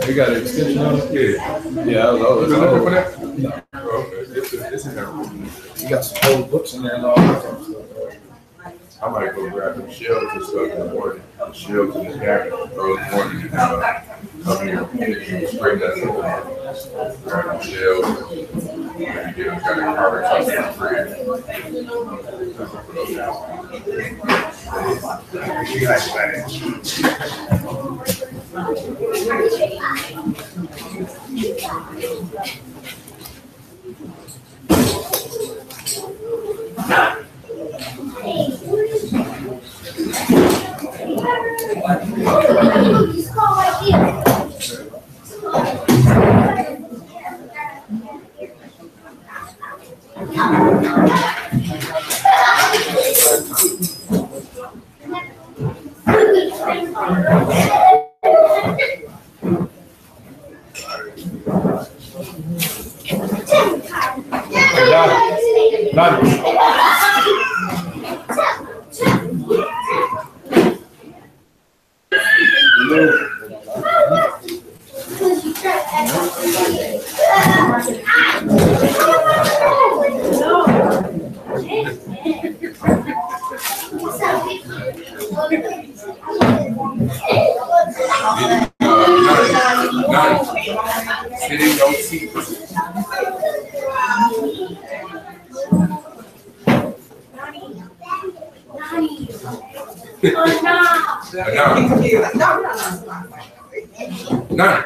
You got an extension on it? Yeah, I was always looking for that. No. Okay. It's in there. You got some old books in there and all that stuff. I might go grab some shelves and stuff in the morning. Shelves in the cabin early morning and come here and straighten that up. Grab some shelves. Maybe get them kind of covered up in the fridge. You guys got it. Nine.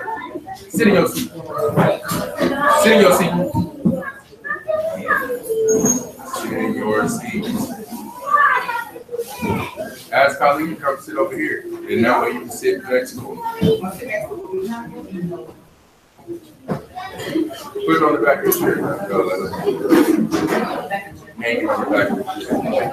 Sit in your seat. Sit in your seat. Sit in your seat. Ask Colleen to come sit over here. And that way you can sit next to him. Put it on the back of the chair. Hang it on the back of the chair.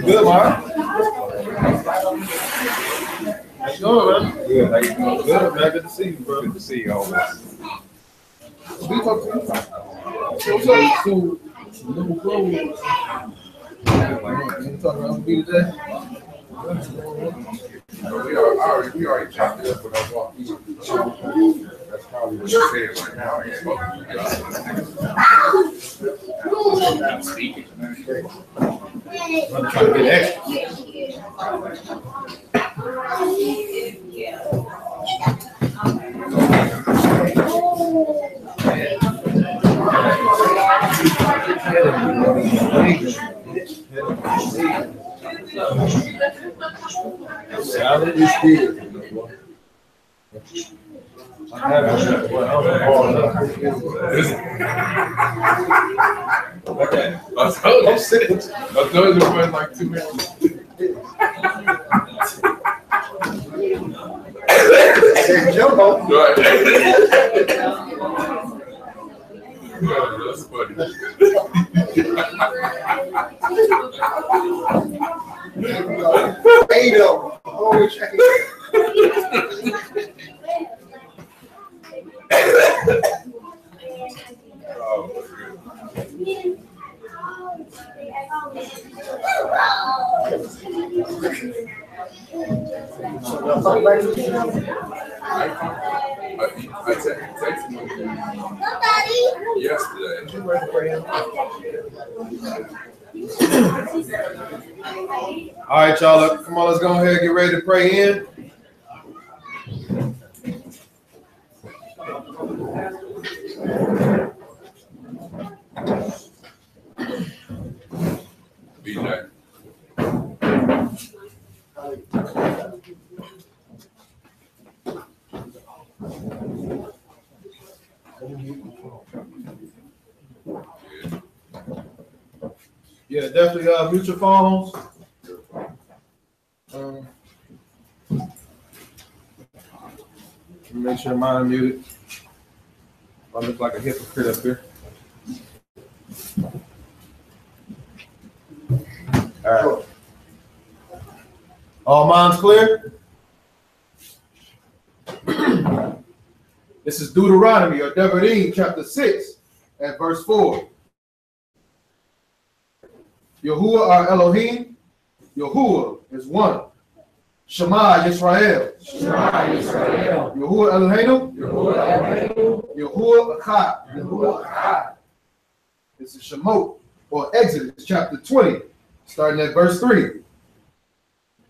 Good, Mark. How you doing, man? Good. How you doing? Good, man. Good to see you, bro. Good to see you always. We talk to you. What's up? So, little bro. Can you talk about me today? We already chopped it up when I walked through. That's probably what you're saying right now. I ain't spoken to you. I'm speaking. I'm trying to get extra. Salad is good. Okay. I told you it was like 2 minutes. Jumbo. Right. That's funny. Ado. Oh, check it. I texted him yesterday. All right, y'all. Come on, let's go ahead and get ready to pray in. Be nice. Yeah, definitely mute your phones. Make sure mine muted. I look like a hypocrite up here. All right. All minds clear? This is Deuteronomy or Devarim chapter 6 and verse 4. Yahuwah our Elohim, Yahuwah is one. Shema Yisrael. Shema Yisrael. Yahuwah Eloheinu. Yahuwah Eloheinu. Yahuwah Echad. Yahuwah Echad. This is Shemot or Exodus chapter 20, starting at verse 3.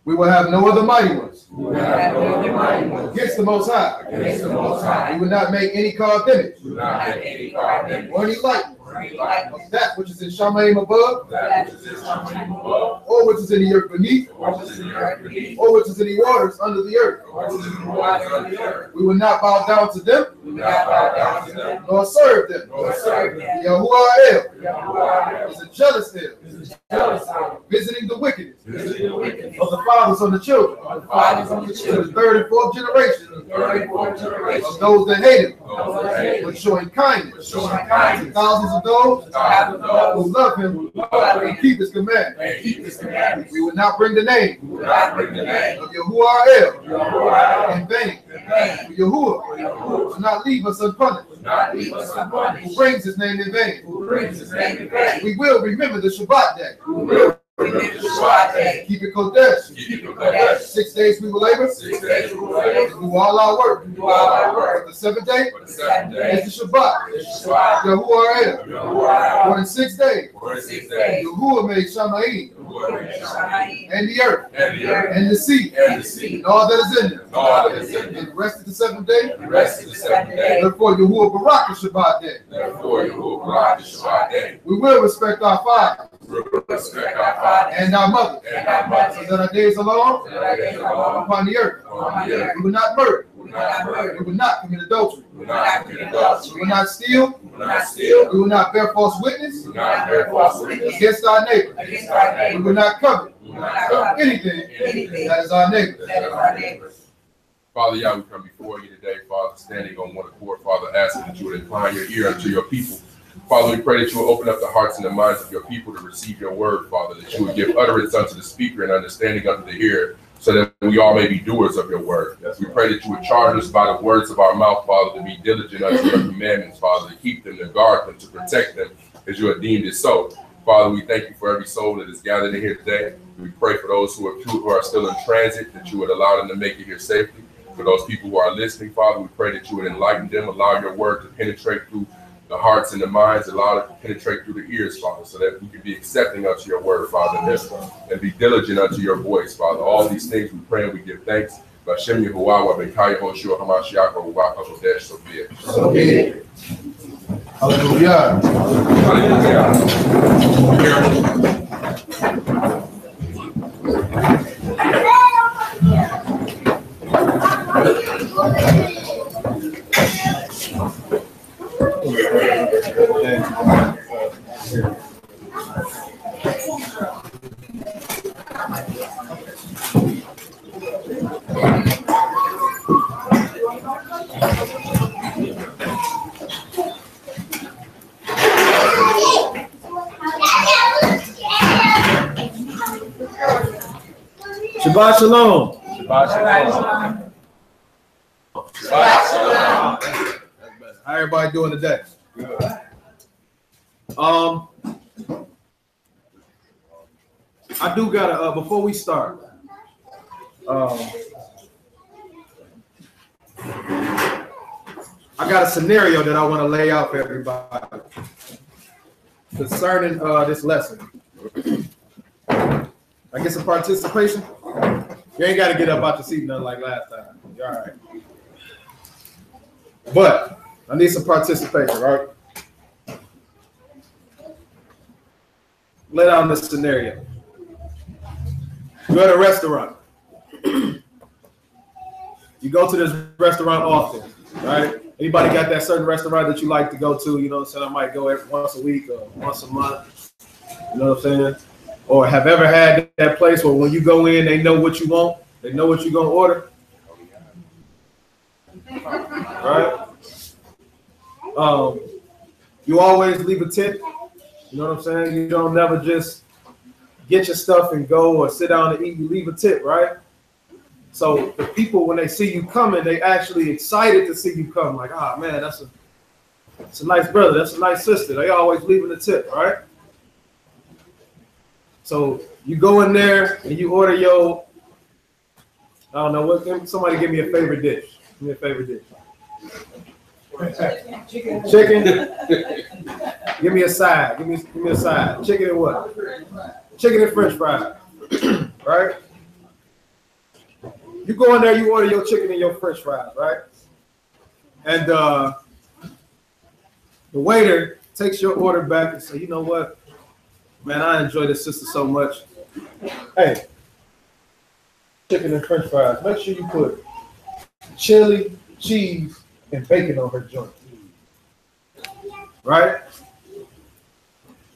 We will have no other mighty ones. We will have no other mighty ones. Against the Most High. Against the Most High. We will not make any carved image. We will not make any carved image. Or any likeness. Or any likeness. Of that which is in Shamayim above. That which is in Shamayim above. Or which is in the earth beneath. Or which is in the earth beneath. Or which is in the waters under the earth. Or which is in the waters under the earth. We will not bow down to them. We will not bow down to them. Nor serve them. Nor serve them. Yahuwah Yahuwah is a jealous hell. is a jealous God. Visiting the wickedness Visiting the wickedness of the fathers on the children. of the fathers on the To children. the third and fourth generation The third and fourth generation of those that hate him. of those that hate But him. showing kindness Showing to kindness thousands of those to thousands of those who love him love him and keep his commandments. and keep his commandments. We will not bring the name We will not bring the name of Yahuwah Yahuwah in vain. in vain. Yahuwah will not leave us unpunished. Will not leave us Who unpunished. brings his name in vain. Who brings his name in vain. We will remember the Shabbat day. Who will remember the Shabbat day. Keep it Kodesh. Keep it Kodesh. 6 days we will labor. 6 days we will labor. Do all our work. Do all our work. But the seventh day For the seventh day is the Shabbat. is Shabbat. Yahuwah. Yahuwah For in 6 days, for 6 days. Yahuwah made Shamayim Yahuwah made Shamayim and the earth and the earth and the sea and the sea and all that is in them. and all that is in And them. the rest of the seventh day, The rest of the seventh day. therefore Yahuwah Barak the Shabbat day. Therefore, Yahuwah brought the Shabbat day. We will respect our fathers We will respect our fathers and our mothers, and our so mothers. that our days are long So that our days are long upon the earth. upon the earth. We will not murder. We will not murder. We will not commit adultery. We will not commit We adultery. will not steal. We will not steal. We will not bear false witness We will not bear false witness against our neighbor. against our We will neighbor. not covet We will not covet anything that is our neighbor. that is our neighbor. Father, Yah, we come before you today, Father, standing on one accord, Father, asking that you would incline your ear unto your people. Father, we pray that you will open up the hearts and the minds of your people to receive your word, Father, that you would give utterance unto the speaker and understanding unto the hearer, so that we all may be doers of your word. We pray that you would charge us by the words of our mouth, Father, to be diligent unto your commandments, Father, to keep them, to guard them, to protect them, as you have deemed it so. Father, we thank you for every soul that is gathered in here today. We pray for those who are still in transit, that you would allow them to make it here safely. For those people who are listening, Father, we pray that you would enlighten them, allow your word to penetrate through the hearts and the minds, allow it to penetrate through the ears, Father, so that we can be accepting unto your word, Father, and be diligent unto your voice, Father. All these things we pray and we give thanks. Bashem Yehuwah, Bekaya Hoshua, Hamashiach, Ruach HaKodesh, so be it. So be it. Hallelujah. Shabbat shalom. Shabbat shalom. Shabbat shalom. How everybody doing today? Good. I do gotta before we start. I got a scenario that I want to lay out for everybody concerning this lesson. I get some participation. You ain't got to get up out the seat nothing like last time. You're all right. But I need some participation, right? Lay down this scenario. You're at a restaurant. You go to this restaurant often, right? Anybody got that certain restaurant that you like to go to? You know what I'm saying? I might go every once a week or once a month. You know what I'm saying? Or have ever had that place where when you go in, they know what you want. They know what you're going to order. Right? You always leave a tip. You know what I'm saying? You don't never just get your stuff and go or sit down and eat. You leave a tip, right? So the people, when they see you coming, they actually excited to see you come. Like, ah, man, that's a nice brother. That's a nice sister. They always leaving a tip, right? So you go in there and you order your, I don't know, what. Somebody give me a favorite dish. Give me a favorite dish. Chicken. Give me a side. Give me a side. Chicken and what? Chicken and French fries. Right? You go in there, you order your chicken and your French fries, right? And the waiter takes your order back and says, you know what? Man, I enjoy this sister so much. Hey, chicken and French fries. Make sure you put chili, cheese, and bacon on her joint. Right?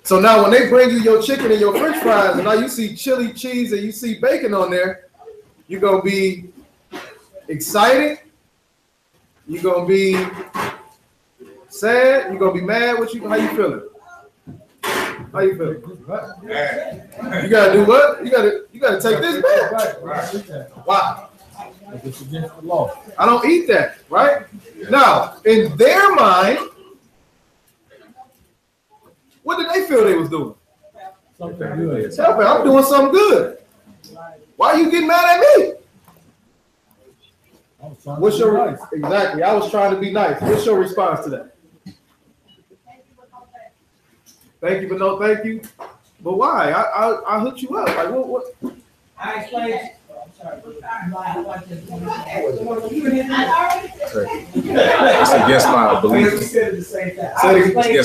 So now when they bring you your chicken and your French fries, and now you see chili, cheese, and you see bacon on there, you're going to be excited. You're going to be sad. You're going to be mad. How you feeling? How you feeling? You got to do what? You got to take this back. Why? It's against the law. I don't eat that, right? Now, in their mind, what did they feel they was doing? Something good. Tell me, I'm doing something good. Why are you getting mad at me? What's your exactly? I was trying to be nice. What's your response to that? Thank you, but no thank you. But why? I hooked you up. Like what? I explained. It's against my belief. It's against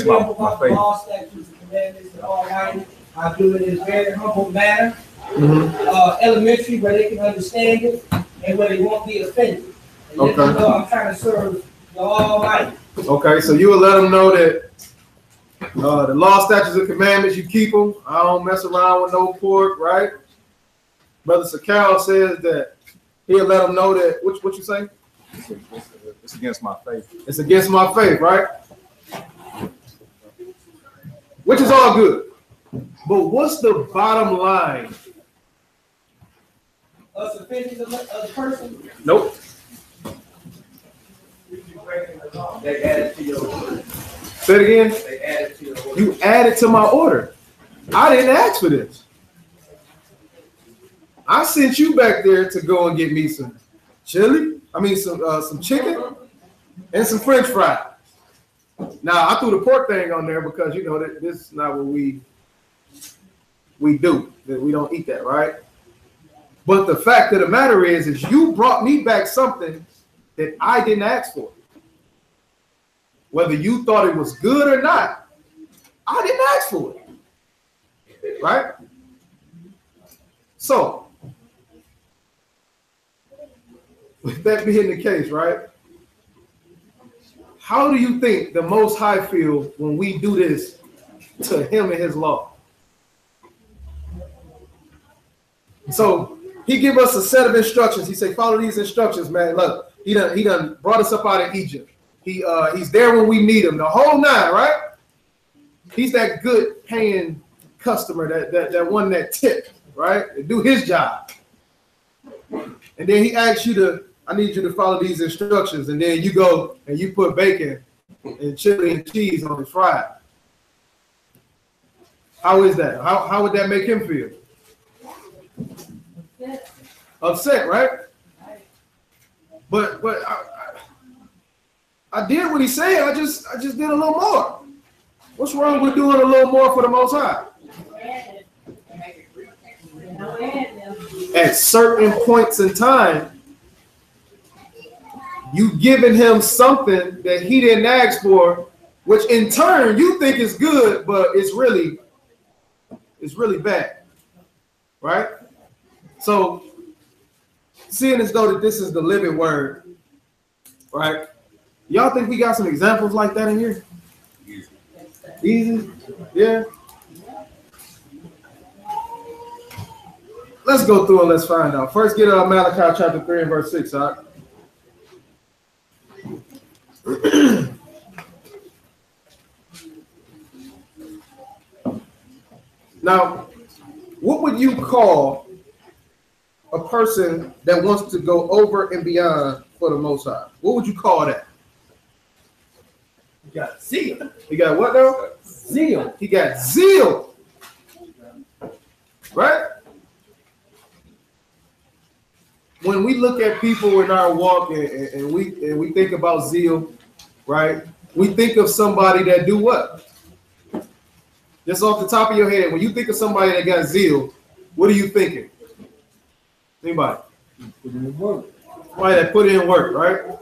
my faith. Law, statutes, and commandments, and all right. I do it in a very humble manner. Elementary, where they can understand it and where they won't be offended. And okay. I'm trying to serve the Almighty. Okay, so you will let them know that the law, statutes, and commandments, you keep them. I don't mess around with no pork, right? Brother Sakal says that he'll let them know that, what you say? It's against my faith. It's against my faith, right? Which is all good. But what's the bottom line? Us offending the person? Nope. They added to your order. Say it again. They added to your order. You added to my order. I didn't ask for this. I sent you back there to go and get me some chili. I mean some chicken and some French fries. Now I threw the pork thing on there because you know that this is not what we do. That we don't eat that, right? But the fact of the matter is you brought me back something that I didn't ask for. Whether you thought it was good or not, I didn't ask for it. Right? So, with that being the case, right? How do you think the Most High feel when we do this to him and his law? So he give us a set of instructions. He say, follow these instructions, man. Look, he done brought us up out of Egypt. He's there when we need him. The whole nine, right? He's that good paying customer, that one that tip, right? To do his job. and then he asks you to, I need you to follow these instructions, and then you go and you put bacon and chili and cheese on his fry. How is that? How would that make him feel? Upset, right? But I did what he said. I just did a little more. What's wrong with doing a little more for the Most High? At certain points in time, you giving him something that he didn't ask for, which in turn you think is good, but it's really bad, right? So, seeing as though that this is the living word, right? Y'all think we got some examples like that in here? Easy? Yeah. Let's go through and let's find out. First, get Malachi chapter 3 and verse 6, all right? Now, what would you call a person that wants to go over and beyond for the Most High? What would you call that? You got zeal. He got what though? Zeal. He got zeal. Right? When we look at people in our walk and we think about zeal, right? We think of somebody that do what? Just off the top of your head, when you think of somebody that got zeal, what are you thinking? Anybody? Somebody that put in work, right?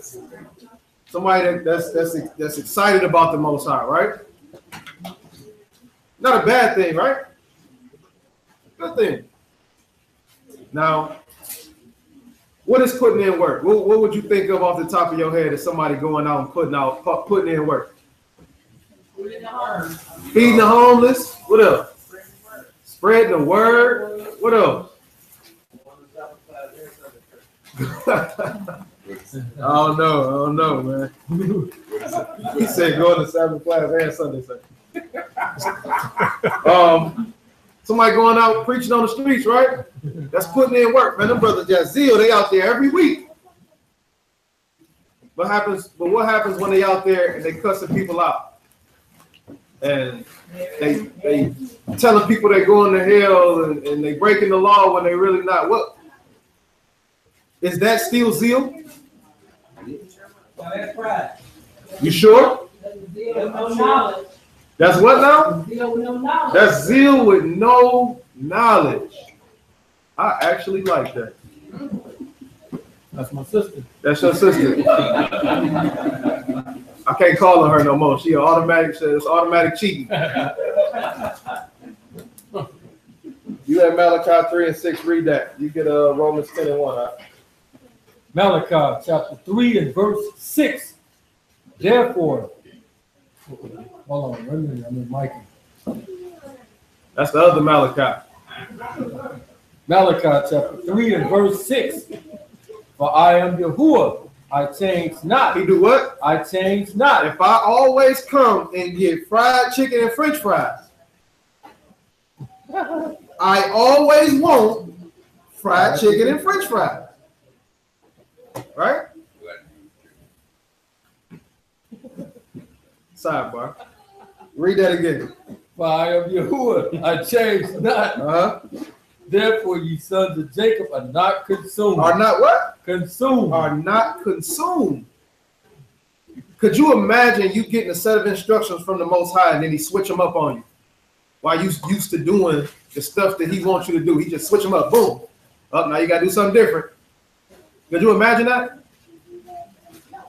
Somebody that's excited about the Most High, right? Not a bad thing, right? Good thing. Now, what is putting in work? What would you think of off the top of your head as somebody going out and putting in work? Feeding the homeless. What else? Spreading the word. What else? I don't know, man. He said going to Sabbath class and Sunday service. Somebody going out preaching on the streets, right? That's putting in work, man. Them brothers got zeal. They out there every week. What happens when they out there and they cussing people out? And they telling people they're going to hell and they breaking the law when they really not. What? Is that still zeal? That's right. You sure? No knowledge. That's what now? Zeal with no knowledge. That's zeal with no knowledge. I actually like that. That's my sister. That's your sister. I can't call on her no more. She it's automatic cheating. You have Malachi 3 and 6, read that. You get Romans 10 and 1. Huh? Malachi chapter 3 and verse 6. Therefore, hold on, I'm in Micah. That's the other Malachi. Malachi chapter 3 and verse 6. For I am Yahuwah, I change not. He do what? I change not. If I always come and get fried chicken and French fries, I always want fried chicken and French fries. Right? Sidebar. Read that again. For I am Yahuwah, I change not. Therefore, ye sons of Jacob are not consumed. Are not what? Consumed. Are not consumed. Could you imagine you getting a set of instructions from the Most High and then he switch them up on you? While you used to doing the stuff that he wants you to do. He just switch them up. Boom. Up, now you got to do something different. Could you imagine that?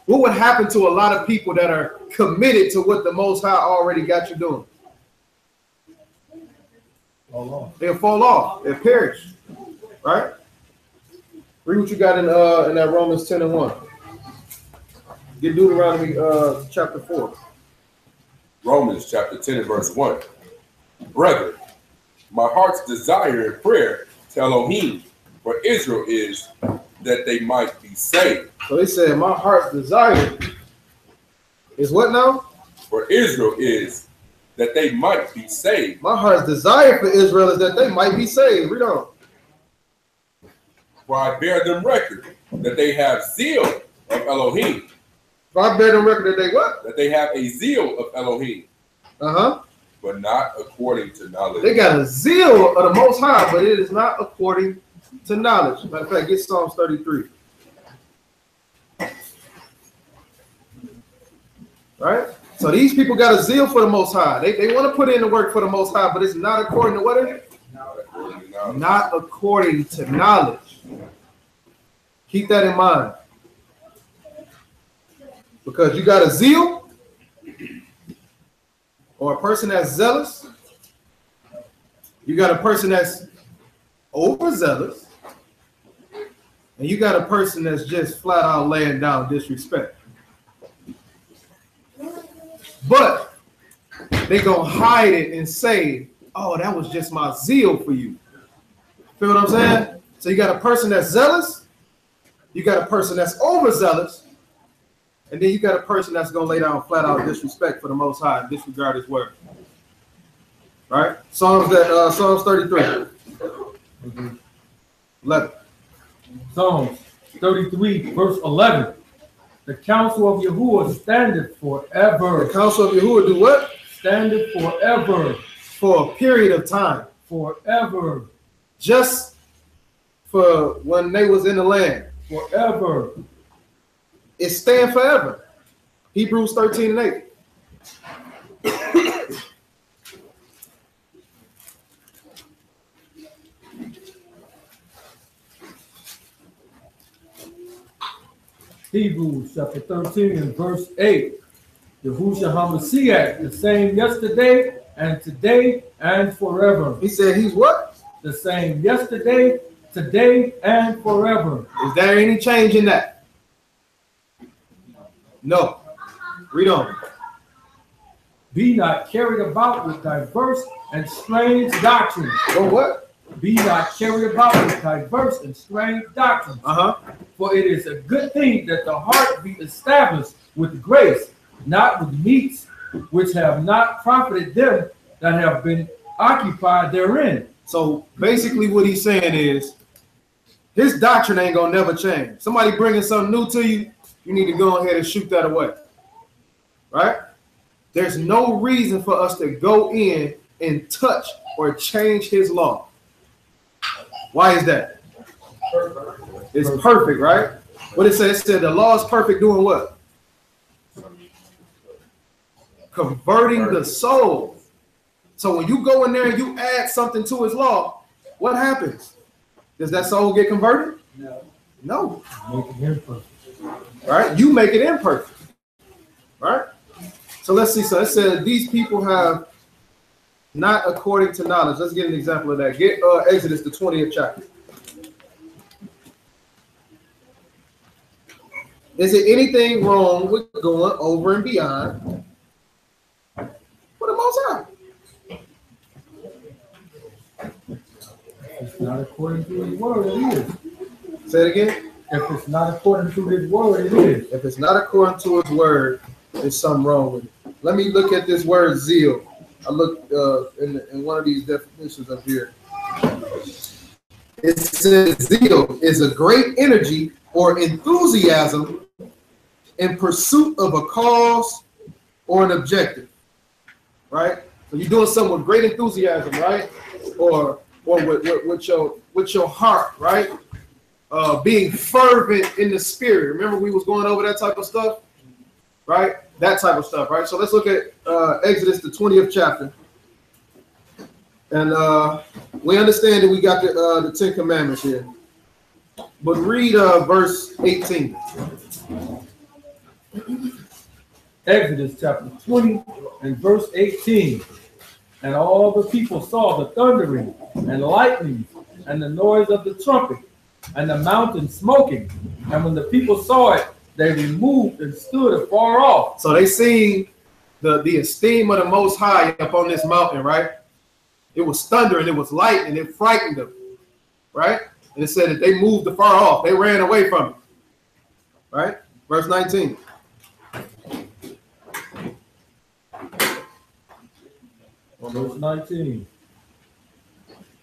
What would happen to a lot of people that are committed to what the Most High already got you doing? They'll fall off. They'll perish. Right? Read what you got in that Romans 10 and 1. Get Deuteronomy chapter 4. Romans chapter 10 and verse 1. Brethren, my heart's desire and prayer to Elohim for Israel is that they might be saved. So they said, my heart's desire is what now? For Israel is that they might be saved. My heart's desire for Israel is that they might be saved. Read on. For I bear them record that they have zeal of Elohim. For I bear them record that they what? That they have a zeal of Elohim. Uh-huh. But not according to knowledge. They got a zeal of the Most High, but it is not according to knowledge. Matter of fact, get Psalms 33. Right? So these people got a zeal for the Most High. They want to put in the work for the Most High, but it's not according to what is it? Not according to knowledge. Keep that in mind. Because you got a zeal, or a person that's zealous, you got a person that's overzealous, and you got a person that's just flat out laying down disrespect. But they gonna hide it and say, oh, that was just my zeal for you. Feel what I'm saying? So you got a person that's zealous, you got a person that's overzealous, and then you got a person that's gonna lay down flat out disrespect for the Most High and disregard His word. Right? Psalms 33. 11. Psalms 33, verse 11. The counsel of Yahuwah standeth forever. The counsel of Yahuwah do what? Standeth forever. For a period of time. Forever. Just for when they was in the land. Forever. It stand forever. Hebrews 13 and 8. Hebrews chapter 13 and verse 8. Yahushua HaMashiach, the same yesterday and today and forever. He said he's what? The same yesterday, today, and forever. Is there any change in that? No. Read on. Be not carried about with diverse and strange doctrines. Or what? Be not carried about with diverse and strange doctrines. For it is a good thing that the heart be established with grace, not with meats which have not profited them that have been occupied therein. So basically what he's saying is his doctrine ain't gonna never change. Somebody bringing something new to you, you need to go ahead and shoot that away. Right? There's no reason for us to go in and touch or change his law. Why is that? It's perfect, right? What it says, the law is perfect doing what? Converting the soul. So when you go in there and you add something to his law, what happens? Does that soul get converted? No. No. Make it imperfect. Right? You make it imperfect. Right? So let's see. So it said these people have not according to knowledge. Let's get an example of that. Get Exodus, the 20th chapter. Is it anything wrong with going over and beyond for the Most High? If it's not according to his word, it is. Say it again. If it's not according to his word, it is. If it's not according to his word, there's something wrong with it. Let me look at this word zeal. I looked in one of these definitions up here. It says zeal is a great energy or enthusiasm in pursuit of a cause or an objective, right? So you're doing something with great enthusiasm, right? Or with your heart, right? Being fervent in the spirit. Remember we was going over that type of stuff, right? That type of stuff, right? So let's look at Exodus, the 20th chapter. And we understand that we got the 10 Commandments here. But read verse 18. Exodus chapter 20 and verse 18. And all the people saw the thundering and lightning and the noise of the trumpet and the mountain smoking. And when the people saw it, they removed and stood afar off. So they seen the esteem of the Most High up on this mountain, right? It was thundering, it was lightning, it frightened them, right? And it said that they moved afar off. They ran away from it, right? Verse 19. Verse 19.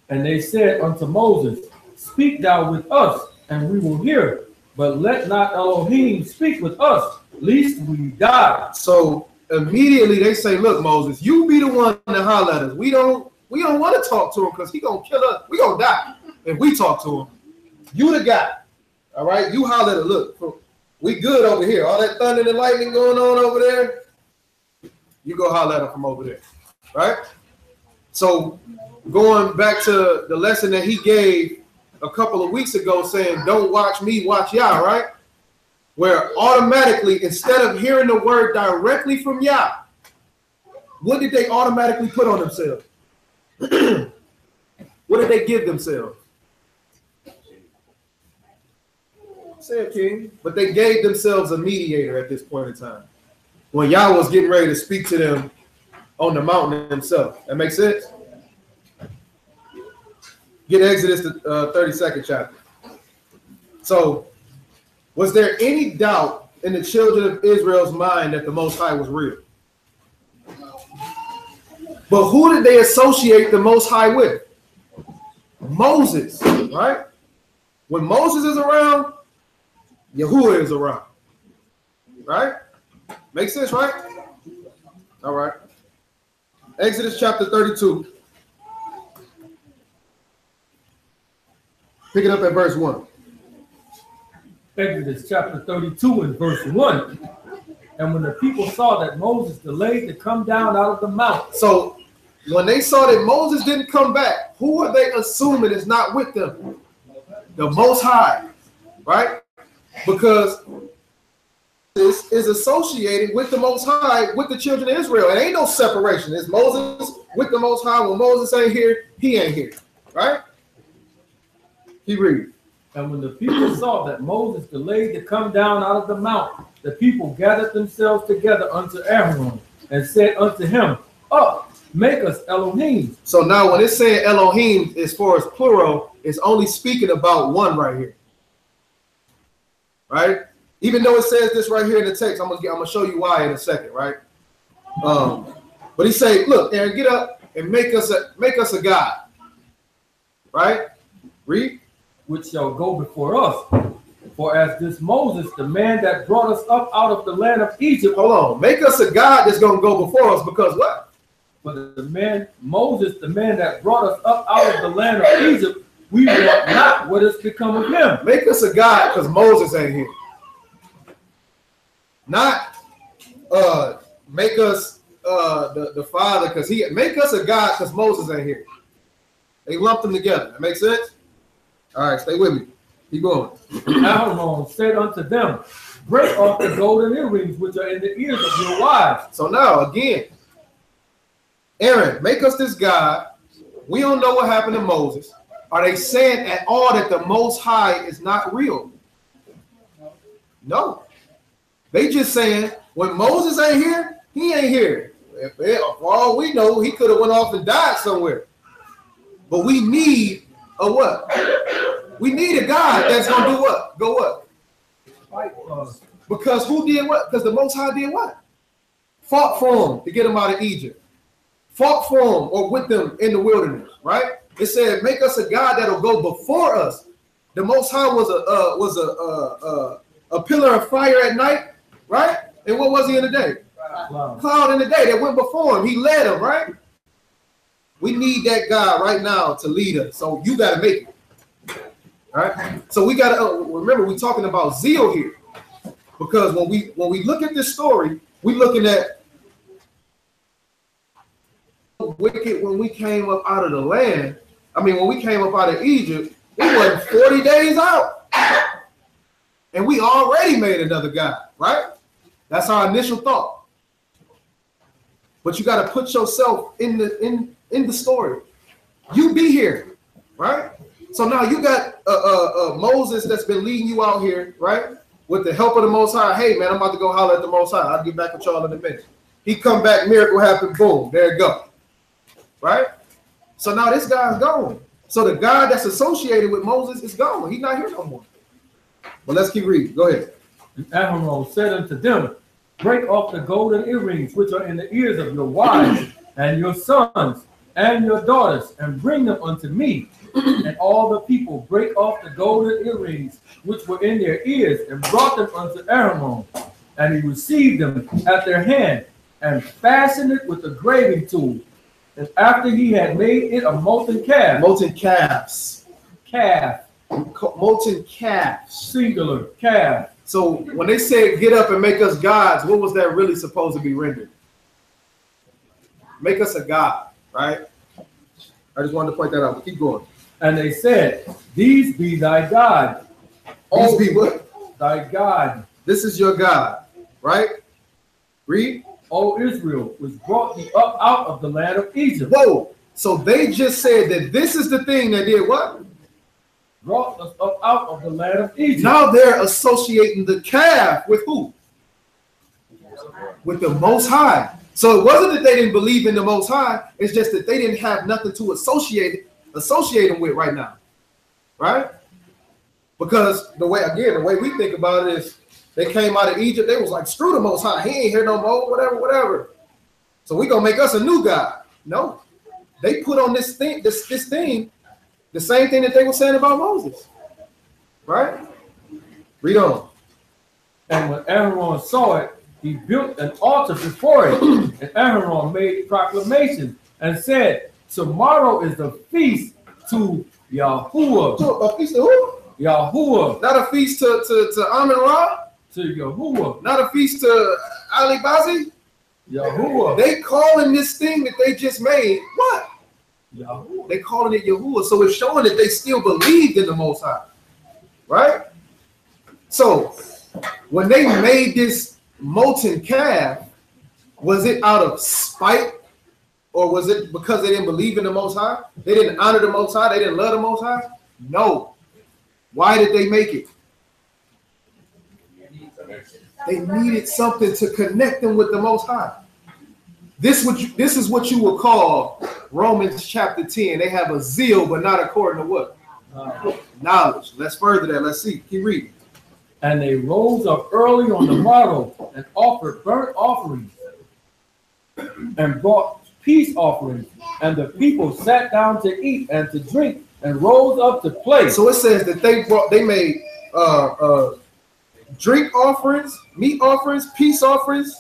And they said unto Moses, speak thou with us, and we will hear. But let not Elohim speak with us, lest we die. So immediately they say, look, Moses, you be the one to holler at us. We don't want to talk to him because he gonna kill us. We gonna die if we talk to him. You the guy. All right, you holler at us. Look, we good over here. All that thunder and lightning going on over there, you go holler at him from over there. Right? So going back to the lesson that he gave a couple of weeks ago saying, don't watch me, watch Yah, right? Where automatically, instead of hearing the word directly from Yah, what did they automatically put on themselves? What did they give themselves? Say it, King. But they gave themselves a mediator at this point in time. When Yah was getting ready to speak to them on the mountain himself. That makes sense? Get Exodus, the 32nd chapter. So, was there any doubt in the children of Israel's mind that the Most High was real? But who did they associate the Most High with? Moses, right? When Moses is around, Yahuwah is around. Right? Makes sense, right? All right. Exodus chapter 32. Pick it up at verse 1. Exodus chapter 32 and verse 1. And when the people saw that Moses delayed to come down out of the mountain. So when they saw that Moses didn't come back, who are they assuming is not with them? The Most High, right? Because this is associated with the Most High, with the children of Israel. It ain't no separation. It's Moses with the Most High. When Moses ain't here, he ain't here, right? He read. And when the people saw that Moses delayed to come down out of the mountain, the people gathered themselves together unto Aaron and said unto him, up, make us Elohim. So now when it's saying Elohim as far as plural, it's only speaking about one right here. Right? Even though it says this right here in the text, I'm gonna show you why in a second, right? But he said, look, Aaron, get up and make us a God. Right? Read. Which shall go before us. For as this Moses, the man that brought us up out of the land of Egypt. Hold on. Make us a God that's going to go before us because what? But the man, Moses, the man that brought us up out of the land of Egypt, we want not what has become of him. Make us a God because Moses ain't here. Not make us the father because he make us a God because Moses ain't here. They lumped them together. That makes sense? All right, stay with me. Keep going. Aaron said unto them, break off the golden earrings which are in the ears of your wives. So now, again, Aaron, make us this God. We don't know what happened to Moses. Are they saying at all that the Most High is not real? No. They just saying, when Moses ain't here, he ain't here. For all we know, he could have went off and died somewhere. But we need a what? We need a God that's going to do what? Go what? Fight. Because who did what? Because the Most High did what? Fought for them to get them out of Egypt. Fought for them or with them in the wilderness, right? It said, make us a God that'll go before us. The Most High was a pillar of fire at night, right? And what was he in the day? Wow. Cloud in the day that went before him. He led them, right? We need that God right now to lead us. So you got to make it. All right. So we got to remember we're talking about zeal here, because when we look at this story, we're looking at wicked when we came up out of the land. I mean, when we came up out of Egypt, it wasn't 40 days out, and we already made another God, right? That's our initial thought. But you got to put yourself in the story. You be here, right? So now you got Moses that's been leading you out here, right? With the help of the Most High. Hey, man, I'm about to go holler at the Most High. I'll get back with y'all in a minute. He come back, miracle happened, boom, there you go. Right? So now this guy's gone. So the God that's associated with Moses is gone. He's not here no more. But let's keep reading. Go ahead. And Aaron said unto them, break off the golden earrings which are in the ears of your wives and your sons, and your daughters, and bring them unto me. And all the people brake off the golden earrings which were in their ears, and brought them unto Aaron. And he received them at their hand, and fastened it with a graving tool. And after he had made it a molten calf. Molten calves. Calf. Molten calves. Singular. Calf. So when they said get up and make us gods, what was that really supposed to be rendered? Make us a god, right? I just wanted to point that out. Keep going. And they said, these be thy God. These be what? Thy God. This is your God, right? Read. O Israel, was brought thee up out of the land of Egypt. Whoa. So they just said that this is the thing that did what? Brought us up out of the land of Egypt. Now they're associating the calf with who? With the Most High. So it wasn't that they didn't believe in the Most High. It's just that they didn't have nothing to associate them with right now, right? Because the way we think about it is they came out of Egypt. They was like, screw the Most High. He ain't here no more, whatever. So we gonna make us a new God. No, they put on this thing, this thing, the same thing that they were saying about Moses, right? Read on. And when Aaron saw it, he built an altar before it. And Aaron made proclamation and said, tomorrow is the feast to Yahuwah. A feast to who? Yahuwah. Not a feast to Amun-Ra? To Yahuwah. Not a feast to Ali Bazi? Yahuwah. They calling this thing that they just made, what? Yahuwah. They calling it Yahuwah. So it's showing that they still believed in the Most High. Right? So when they made this molten calf, was it out of spite? Or was it because they didn't believe in the Most High? They didn't honor the Most High? They didn't love the Most High? No. Why did they make it? They needed something to connect them with the Most High. This is what you would call Romans chapter 10. They have a zeal, but not according to what? Knowledge. Let's further that. Let's see. Keep reading. And they rose up early on the morrow and offered burnt offerings and brought peace offerings. And the people sat down to eat and to drink and rose up to play. So it says that they made drink offerings, meat offerings, peace offerings,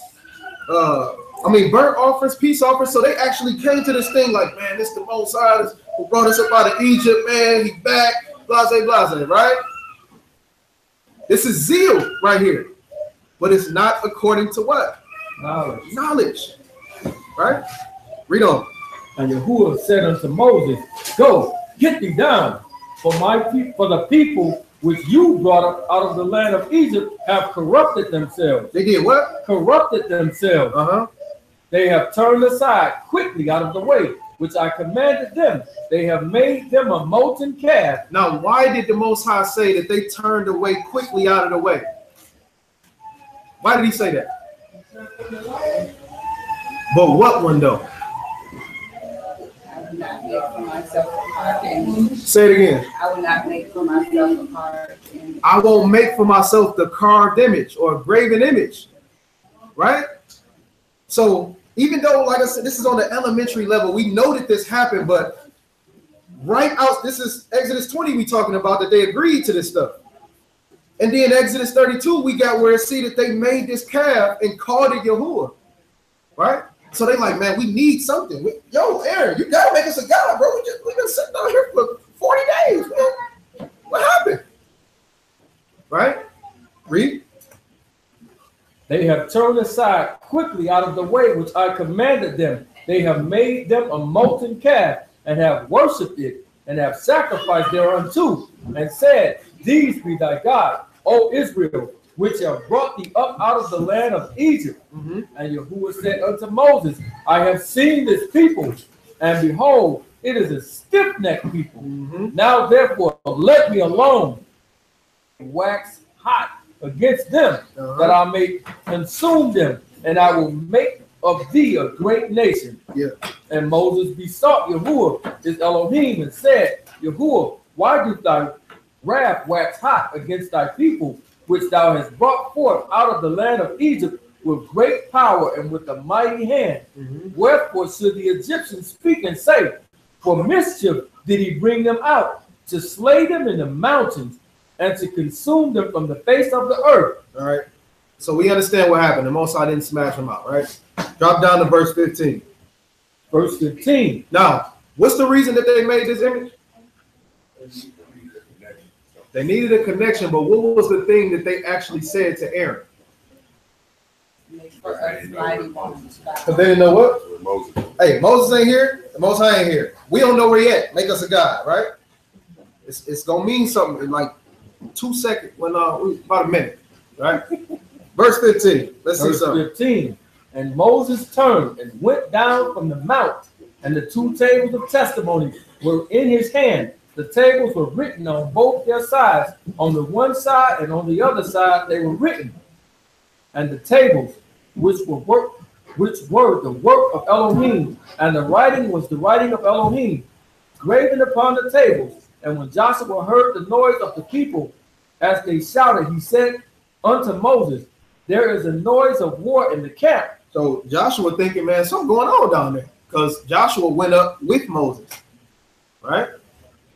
burnt offerings, peace offerings. So they actually came to this thing like, man, this the Most High who brought us up out of Egypt, man. He back, blase, blase, right? This is zeal right here, but it's not according to what? Knowledge, right? Read on. And Yahuwah said unto Moses, go, get thee down, for the people which you brought up out of the land of Egypt have corrupted themselves. They did what? Corrupted themselves. They have turned aside quickly out of the way, which I commanded them. They have made them a molten calf. Now, why did the Most High say that they turned away quickly out of the way? Why did he say that? But what one though? I will not make for myself a carved image. Say it again. I will not make for myself a carved image. I won't make for myself the carved image or graven image. Right? So even though, like I said, this is on the elementary level, we know that this happened, but right out, this is Exodus 20 we talking about, that they agreed to this stuff. And then Exodus 32, we got where it see that they made this calf and called it Yahuwah. Right? So they like, man, we need something. Yo, Aaron, you gotta make us a god, bro. We've been sitting down here for 40 days, man. What happened? Right? Read. They have turned aside quickly out of the way which I commanded them. They have made them a molten calf and have worshipped it and have sacrificed thereunto and said, these be thy God, O Israel, which have brought thee up out of the land of Egypt. And Yahuwah said unto Moses, I have seen this people, and behold, it is a stiff-necked people. Now therefore let me alone, wax hot against them, that I may consume them, and I will make of thee a great nation. And Moses besought Yahuwah his Elohim and said, Yahuwah, why doth thy wrath wax hot against thy people, which thou hast brought forth out of the land of Egypt with great power and with a mighty hand. Wherefore should the Egyptians speak and say, for mischief did he bring them out, to slay them in the mountains, and to consume them from the face of the earth. All right. So we understand what happened. The Most High didn't smash them out, right? Drop down to verse 15. Verse 15. Now, what's the reason that they made this image? They needed a connection, but what was the thing that they actually said to Aaron? For us mighty ones. Because they didn't know what? Moses. Hey, Moses ain't here. The Most High ain't here. We don't know where he at. Make us a god, right? It's gonna mean something in like 2 seconds. When about a minute, right? Verse 15. Let's see Verse something. 15. And Moses turned and went down from the mount, and the 2 tables of testimony were in his hand. The tables were written on both their sides. On the one side and on the other side they were written. And the tables, which were the work of Elohim, and the writing was the writing of Elohim, graven upon the tables. And when Joshua heard the noise of the people as they shouted, he said unto Moses, there is a noise of war in the camp. So Joshua thinking, man, something going on down there. Because Joshua went up with Moses. Right?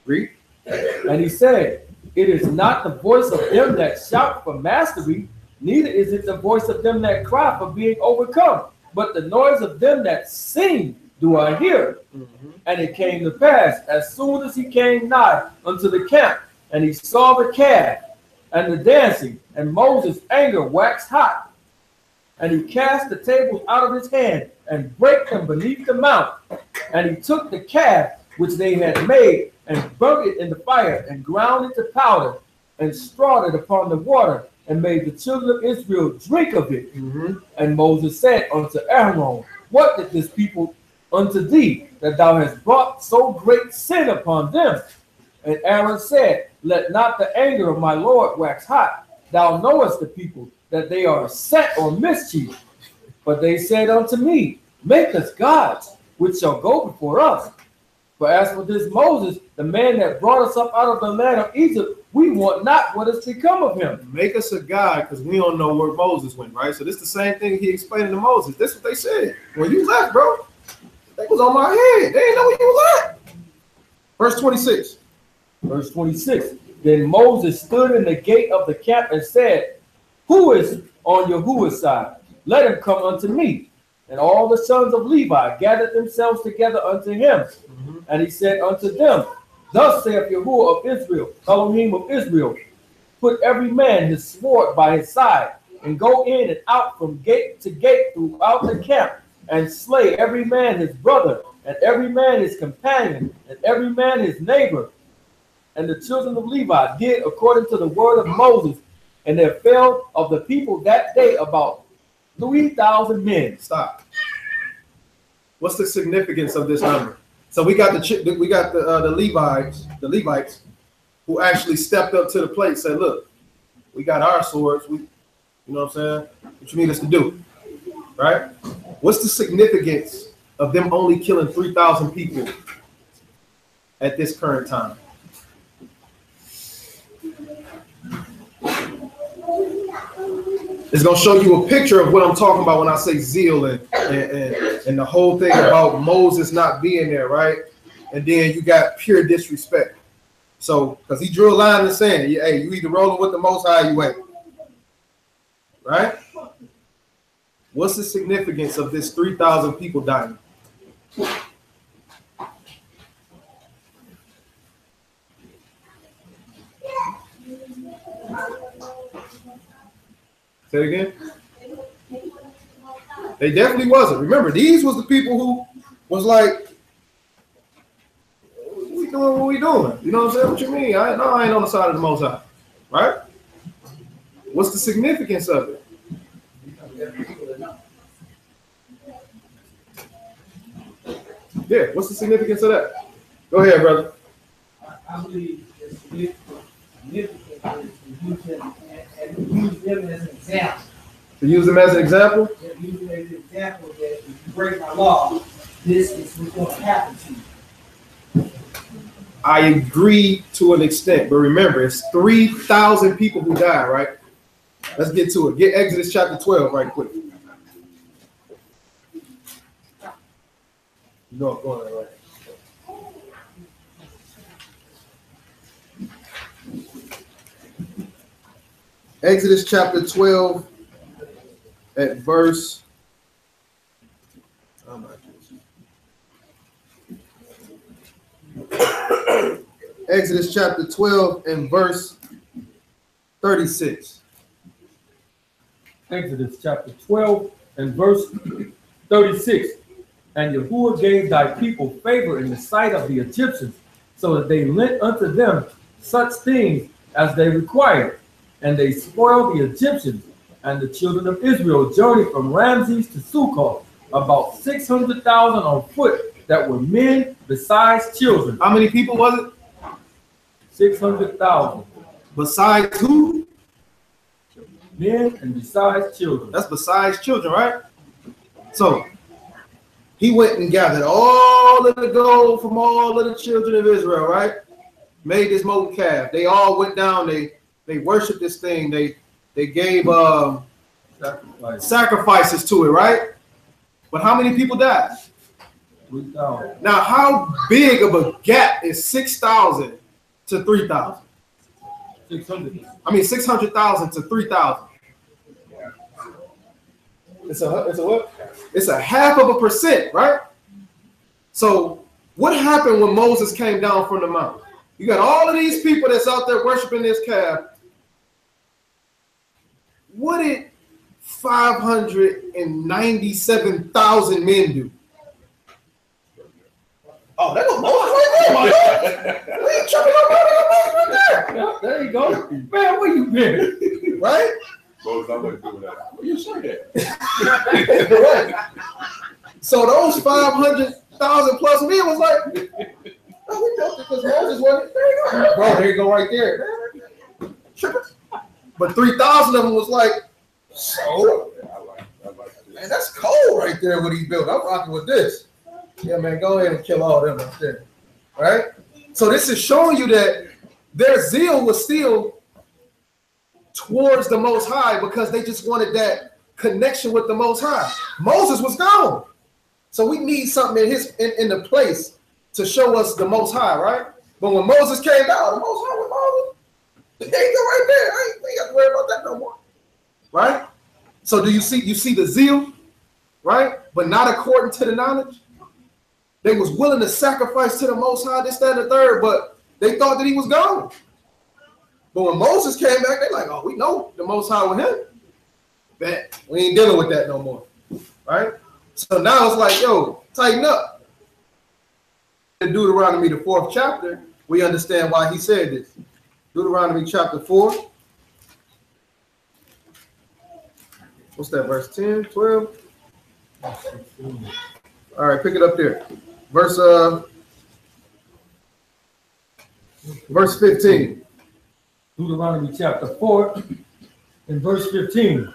Read. And he said, it is not the voice of them that shout for mastery, neither is it the voice of them that cry for being overcome, but the noise of them that sing do I hear. And it came to pass, as soon as he came nigh unto the camp, and he saw the calf and the dancing, and Moses' anger waxed hot, and he cast the tables out of his hand, and brake them beneath the mount. And he took the calf which they had made, and burnt it in the fire, and ground it to powder, and strawed it upon the water, and made the children of Israel drink of it. And Moses said unto Aaron, what did this people unto thee, that thou hast brought so great sin upon them? And Aaron said, let not the anger of my Lord wax hot. Thou knowest the people, that they are set on mischief. But they said unto me, make us gods, which shall go before us. But as for this Moses, the man that brought us up out of the land of Egypt, we want not what is become of him. Make us a god, because we don't know where Moses went, right? So this is the same thing he explained to Moses. This is what they said. When you left, bro, they was on my head. They didn't know where you was at. Verse 26. Verse 26. Then Moses stood in the gate of the camp and said, who is on Yahuwah's side? Let him come unto me. And all the sons of Levi gathered themselves together unto him. And he said unto them, thus saith Yahuwah of Israel, Elohim of Israel, put every man his sword by his side, and go in and out from gate to gate throughout the camp, and slay every man his brother, and every man his companion, and every man his neighbor. And the children of Levi did according to the word of Moses, and there fell of the people that day about 3,000 men. Stop. What's the significance of this number? So we got the Levites who actually stepped up to the plate and said, look, we got our swords. You know what I'm saying? What you need us to do, right? What's the significance of them only killing 3,000 people at this current time? It's gonna show you a picture of what I'm talking about when I say zeal and the whole thing about Moses not being there, right? And then you got pure disrespect. So, because he drew a line in the sand, hey, you either rolling with the Most High, you ain't. Right? What's the significance of this 3,000 people dying? Say it again. They definitely wasn't. Remember, these was the people who was like, what we doing? You know what I'm saying? What you mean? I ain't on the side of the Most High. Right? What's the significance of it? Yeah, what's the significance of that? Go ahead, brother. I believe it's significant and use them as an example. To use them as an example? Use them as an example that if you break my law, this is what's going to happen to you. I agree to an extent, but remember, it's 3,000 people who died, right? Let's get to it. Get Exodus chapter 12 right quick. No, go ahead, right. Exodus chapter 12 at verse. Exodus chapter 12 and verse 36. Exodus chapter 12 and verse 36. And Yahuwah gave thy people favor in the sight of the Egyptians, so that they lent unto them such things as they required. And they spoiled the Egyptians, and the children of Israel journeyed from Ramses to Succoth, about 600,000 on foot, that were men besides children. How many people was it? 600,000. Besides who? Men and besides children. That's besides children, right? So he went and gathered all of the gold from all of the children of Israel, right? Made this molten calf. They all went down. They worshiped this thing. They gave sacrifices to it, right? But how many people died? 3,000. Now, how big of a gap is 6,000 to 3,000? 600. I mean, 600,000 to 3,000. It's a what? It's a 0.5%, right? So what happened when Moses came down from the mountain? You got all of these people that's out there worshiping this calf. What did 597,000 men do? Oh, that was Moses right there. We ain't tripping on Moses right there. Yeah, there you go. Man, where you been? Right? Moses, I wasn't doing that. Well, you say that. Right. So those 500,000 plus men was like, oh, we built it because Moses wasn't. There you go. Bro, there you go right there. But 3,000 of them was like, so? Man, that's cold right there what he built. I'm rocking with this. Yeah, man, go ahead and kill all them up there. Right? So this is showing you that their zeal was still towards the Most High because they just wanted that connection with the Most High. Moses was gone. So we need something in the place to show us the Most High, right? But when Moses came down, the Most High was Moses. There you go right there. I ain't got to worry about that no more. Right? So do you see the zeal, right? But not according to the knowledge. They was willing to sacrifice to the Most High, this, that, and the third, but they thought that he was gone. But when Moses came back, they're like, oh, we know the Most High with him. Bet we ain't dealing with that no more. Right? So now it's like, yo, tighten up. In Deuteronomy, the 4th chapter, we understand why he said this. Deuteronomy chapter 4. What's that, verse 10, 12? All right, pick it up there. Verse 15. Deuteronomy chapter 4 and verse 15.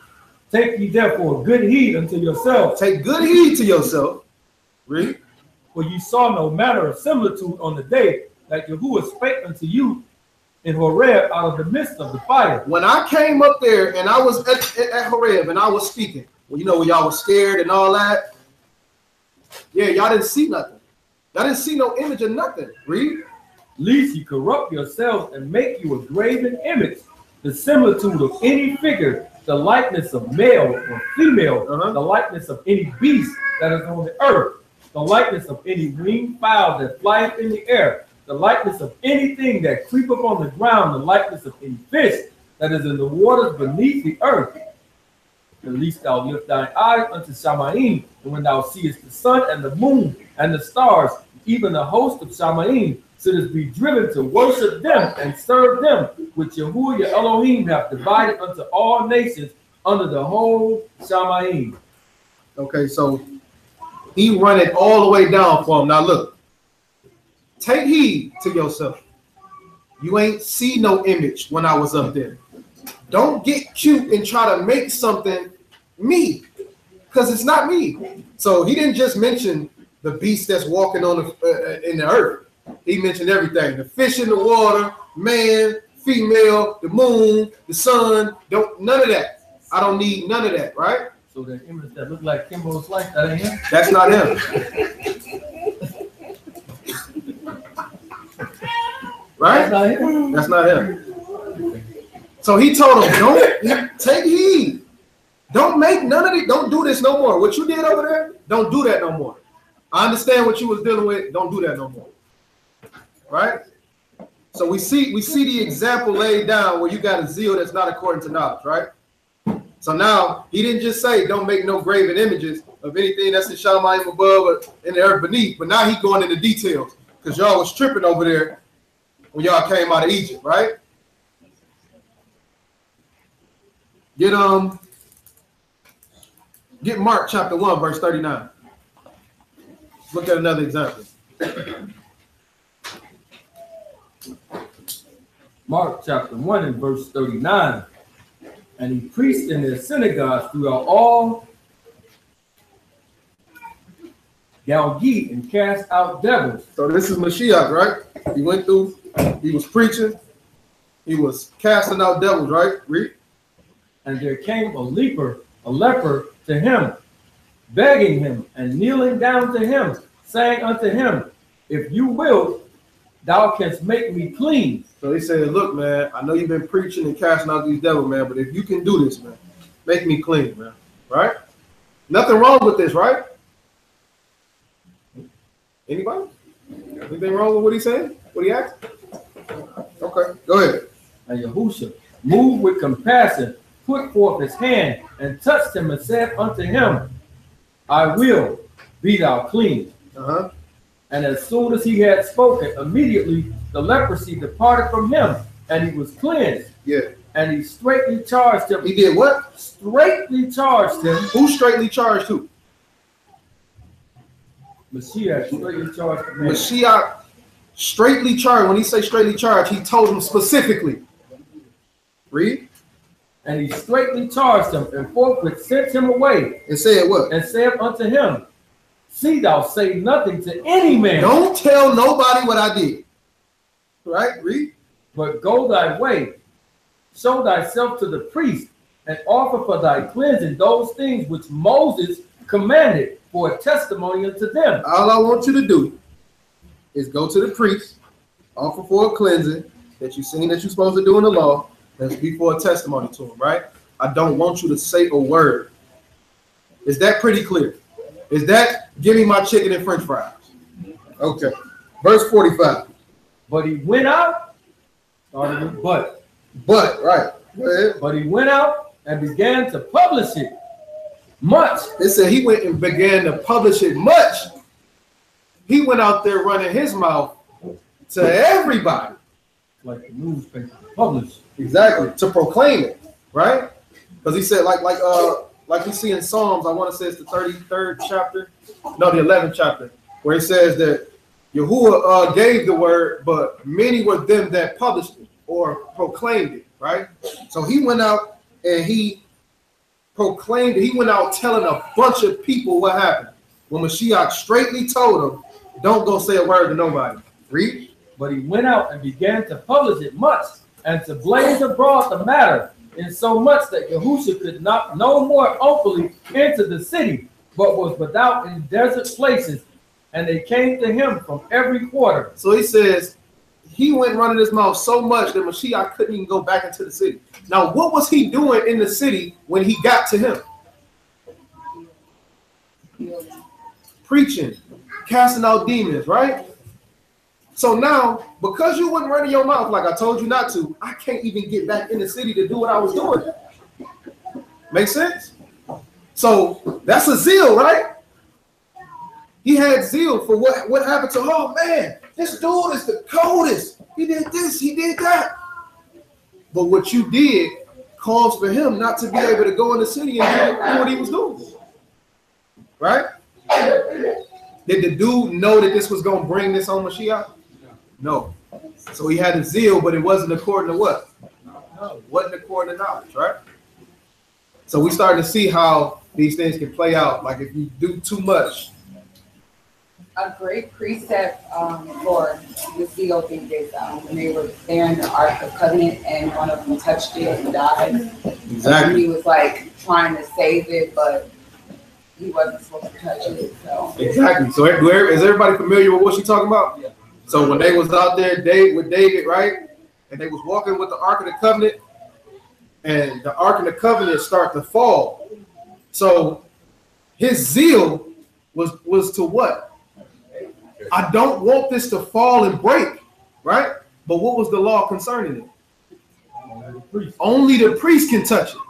Take ye therefore good heed unto yourselves. Take good heed to yourself. Read. For ye saw no manner of similitude on the day that Yahuwah spake unto you in Horeb out of the midst of the fire. When I came up there and I was at Horeb and I was speaking, well, you know, when y'all was scared and all that. Yeah, y'all didn't see nothing. Y'all didn't see no image of nothing. Read. Lest ye corrupt yourselves and make you a graven image, the similitude of any figure, the likeness of male or female, the likeness of any beast that is on the earth, the likeness of any winged fowl that flieth in the air, the likeness of anything that creepeth on the ground, the likeness of any fish that is in the waters beneath the earth. At least thou lift thine eyes unto Shamaim, and when thou seest the sun and the moon and the stars, even the host of Shamaim, shouldst be driven to worship them and serve them, which Yahuwah your Elohim hath divided unto all nations under the whole Shamaim. Okay, so he run it all the way down for him. Now look, take heed to yourself. You ain't see no image when I was up there. Don't get cute and try to make something me, because it's not me. So he didn't just mention the beast that's walking on in the earth. He mentioned everything: the fish in the water, man, female, the moon, the sun. None of that. I don't need none of that, right? So that image that looked like Kimbo's life, that ain't him? That's not him. Right? That's not him. That's not him. So he told him, don't take heed. Don't make none of it. Don't do this no more. What you did over there, don't do that no more. I understand what you was dealing with. Don't do that no more. Right? So we see the example laid down where you got a zeal that's not according to knowledge, right? So now he didn't just say don't make no graven images of anything that's in Shamayim above or in the earth beneath, but now he going into details because y'all was tripping over there when y'all came out of Egypt, right? Get Mark chapter 1, verse 39. Look at another example. Mark chapter 1 and verse 39. And he preached in their synagogues throughout all Galilee and cast out devils. So this is Mashiach, right? He went through, he was preaching, he was casting out devils, right? Read. And there came a leper to him, begging him and kneeling down to him, saying unto him, if you will, thou canst make me clean. So he said, look, man, I know you've been preaching and casting out these devils, man, but if you can do this, man, make me clean, man. Right? Nothing wrong with this, right? Anybody? Anything wrong with what he's saying? What he asked? Okay, go ahead. And Yahushua, moved with compassion, put forth his hand and touched him and said unto him, I will, be thou clean. And as soon as he had spoken, immediately the leprosy departed from him, and he was cleansed. Yeah. And he straightly charged him. He did what? Straightly charged him. Who straightly charged who? Mashiach straightly charged him. Mashiach straightly charged. When he say straightly charged, he told him specifically. Read. And he straightly charged him, and forthwith sent him away. And said what? And said unto him, see thou say nothing to any man. Don't tell nobody what I did. Right? Read. But go thy way, show thyself to the priest, and offer for thy cleansing those things which Moses commanded for a testimony unto them. All I want you to do is go to the priest, offer for a cleansing that you've seen that you're supposed to do in the law, and speak for a testimony to him, right? I don't want you to say a word. Is that pretty clear? Is that give me my chicken and french fries? Okay. Verse 45. But he went out, started with but. But, right. Go ahead. But he went out and began to publish it much. It said he went and began to publish it much. He went out there running his mouth to everybody. Like the newspaper, publish. Exactly. To proclaim it, right? Because he said, like we see in Psalms, I want to say it's the 33rd chapter, no, the 11th chapter, where it says that Yahuwah gave the word, but many were them that published it or proclaimed it, right? So he went out and he proclaimed it. He went out telling a bunch of people what happened. When Mashiach straightly told him, don't go say a word to nobody. Read. But he went out and began to publish it much, and to blaze abroad the matter, in so much that Yahushua could not no more openly enter the city, but was without in desert places, and they came to him from every quarter. So he says he went running his mouth so much that Mashiach couldn't even go back into the city. Now, what was he doing in the city when he got to him? Preaching, casting out demons, right? So now, because you wouldn't run in your mouth like I told you not to, I can't even get back in the city to do what I was doing. Make sense? So that's a zeal, right? He had zeal for what happened to, oh man, this dude is the coldest. He did this, he did that. But what you did caused for him not to be able to go in the city and do what he was doing. Right? Did the dude know that this was going to bring this on Mashiach? No. So he had a zeal, but it wasn't according to what? No, it wasn't according to knowledge, right? So we started to see how these things can play out. Like if you do too much. A great precept for the zeal thing is when they were there in the Ark of Covenant and one of them touched it and died. Exactly. He was like trying to save it, but he wasn't supposed to touch it. So. Exactly. So is everybody familiar with what she's talking about? Yeah. So when they was out there with David, right, and they was walking with the Ark of the Covenant, and the Ark of the Covenant start to fall. So his zeal was to what? I don't want this to fall and break, right? But what was the law concerning it? Only the priest can touch it.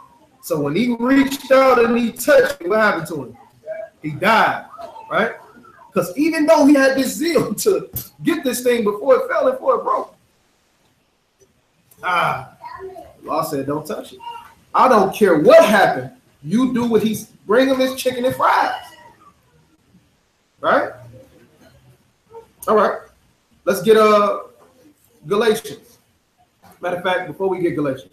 So when he reached out and he touched it, what happened to him? He died, right? Because even though he had this zeal to get this thing before it fell and before it broke, the law said don't touch it. I don't care what happened. You do what he's bring him his chicken and fries. Right? All right. Let's get Galatians. Matter of fact, before we get Galatians,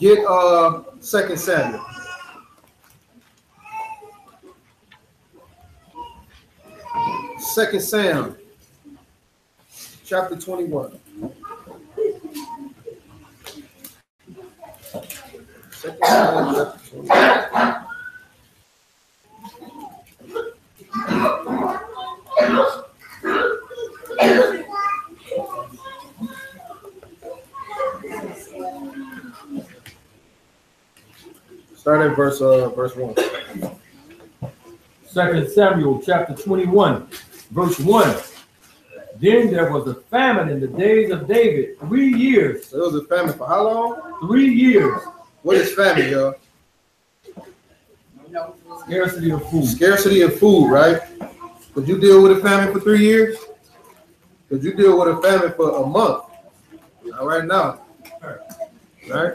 get 2 Samuel. 2 Samuel, chapter 21. 2 Samuel, chapter 21. Start at verse 1. 2 Samuel chapter 21, verse 1. Then there was a famine in the days of David, 3 years. So it was a famine for how long? 3 years. What is famine, y'all? Scarcity of food. Scarcity of food, right? Could you deal with a famine for 3 years? Could you deal with a famine for a month? Not right now. Right?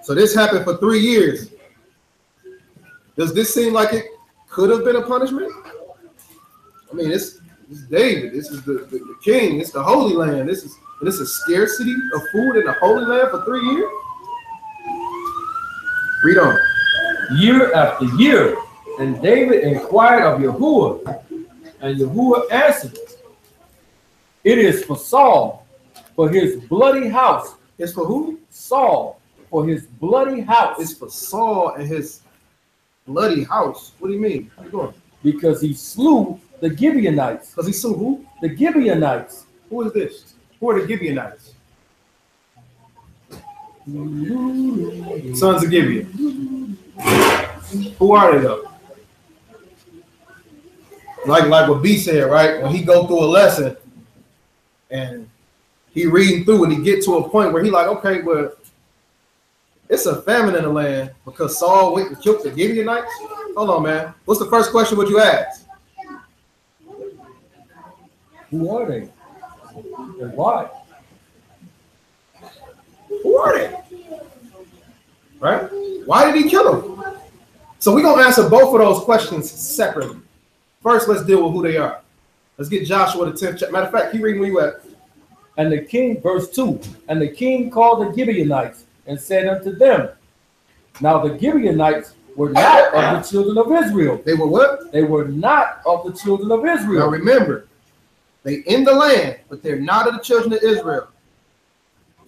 So this happened for 3 years. Does this seem like it could have been a punishment? I mean, it's David. This is the king. It's the Holy Land. This is a scarcity of food in the Holy Land for 3 years. Read on. Year after year, and David inquired of Yahuwah, and Yahuwah answered, "It is for Saul, for his bloody house." It's for who? Saul, for his bloody house. It's for Saul and his bloody house. What do you mean? How you doing? Because he slew the Gibeonites. Because he slew who? The Gibeonites. Who is this? Who are the Gibeonites? Sons of Gibeon. Who are they though? Like what B said, right? When he go through a lesson and he reading through and he get to a point where he like, okay, well, it's a famine in the land because Saul went and killed the Gibeonites. Hold on, man. What's the first question would you ask? Who are they? And why? Who are they? Right? Why did he kill them? So we're going to answer both of those questions separately. First, let's deal with who they are. Let's get Joshua the 10th chapter. Matter of fact, keep reading where you at. And the king, verse 2, and the king called the Gibeonites and said unto them, now the Gibeonites were not of the children of Israel. They were what? They were not of the children of Israel. Now remember, they in the land, but they're not of the children of Israel.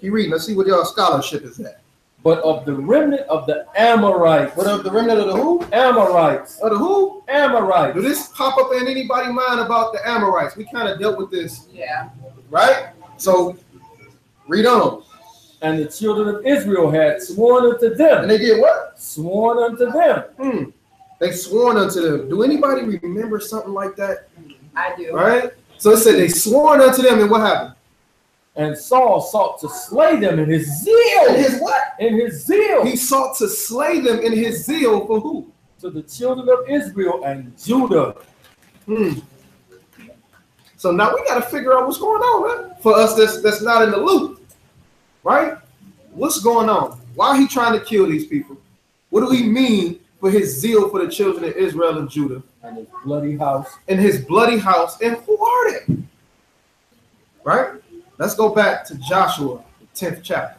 Keep reading. Let's see what y'all scholarship is at. But of the remnant of the Amorites. What of the remnant of the who? Amorites. Of the who? Amorites. Did this pop up in anybody's mind about the Amorites? We kind of dealt with this. Yeah. Right? So, read on. And the children of Israel had sworn unto them. And they did what? Sworn unto them. They sworn unto them. Do anybody remember something like that? I do. Right? So it said they sworn unto them, and what happened? And Saul sought to slay them in his zeal. In his what? In his zeal. He sought to slay them in his zeal for who? To the children of Israel and Judah. So now we got to figure out what's going on, right? For us that's not in the loop, right? What's going on? Why are he trying to kill these people? What do he mean for his zeal for the children of Israel and Judah? And his bloody house. And his bloody house. And who are they? Right? Let's go back to Joshua, the 10th chapter.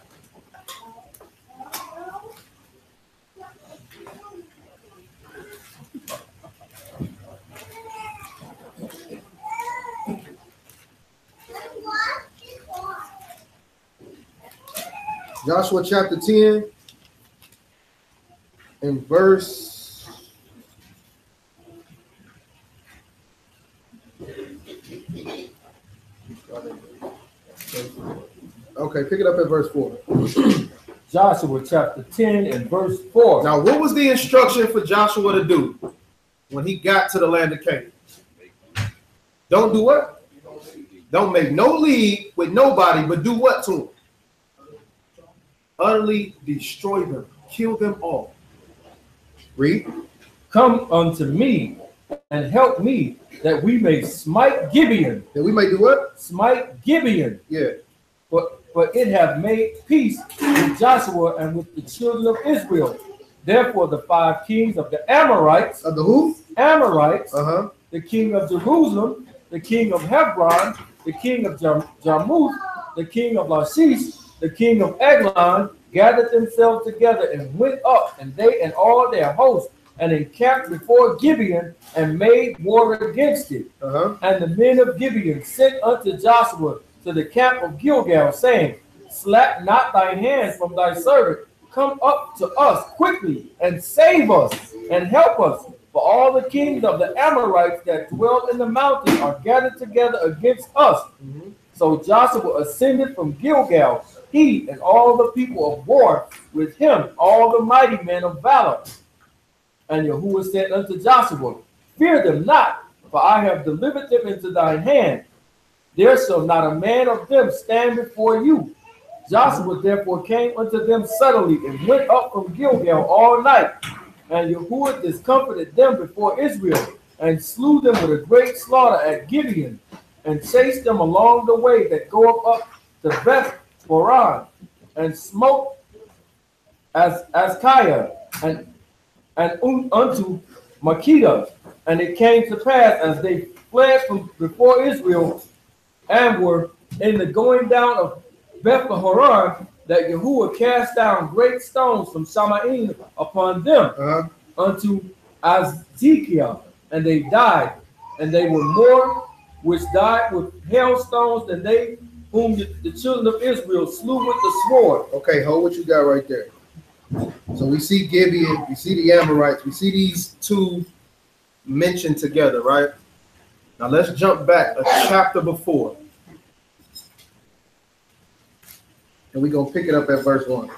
Joshua chapter 10 and verse 1. Okay, pick it up at verse 4. Joshua chapter 10 and verse 4. Now, what was the instruction for Joshua to do when he got to the land of Canaan? Don't do what? Don't make no league with nobody, but do what to them? Utterly destroy them. Kill them all. Read. Come unto me and help me, that we may smite Gibeon. That we may do what? Smite Gibeon. Yeah. But it have made peace with Joshua and with the children of Israel. Therefore, the 5 kings of the Amorites. Of the who? Amorites. Uh-huh. The king of Jerusalem, the king of Hebron, the king of Jarmuth, the king of Lachish, the king of Eglon, gathered themselves together and went up, and they and all their hosts, and encamped before Gibeon, and made war against it. Uh-huh. And the men of Gibeon sent unto Joshua to the camp of Gilgal, saying, Slap not thy hand from thy servant. Come up to us quickly, and save us, and help us. For all the kings of the Amorites that dwell in the mountains are gathered together against us. Mm-hmm. So Joshua ascended from Gilgal, he and all the people of war with him, all the mighty men of valor. And Yahuwah said unto Joshua, Fear them not, for I have delivered them into thine hand. There shall not a man of them stand before you. Joshua therefore came unto them suddenly, and went up from Gilgal all night. And Yahuwah discomfited them before Israel, and slew them with a great slaughter at Gibeon, and chased them along the way that goeth up to Beth Horon, and smote Azkiah, and unto Makkedah. And it came to pass, as they fled from before Israel, and were in the going down of Beth Horon, that Yahuwah cast down great stones from Shamaim upon them unto Azekah, and they died, and they were more which died with hailstones than they whom the children of Israel slew with the sword. Okay, hold what you got right there. So we see Gibeon, we see the Amorites, we see these two mentioned together, right? Now let's jump back a chapter before. And we're going to pick it up at verse 1.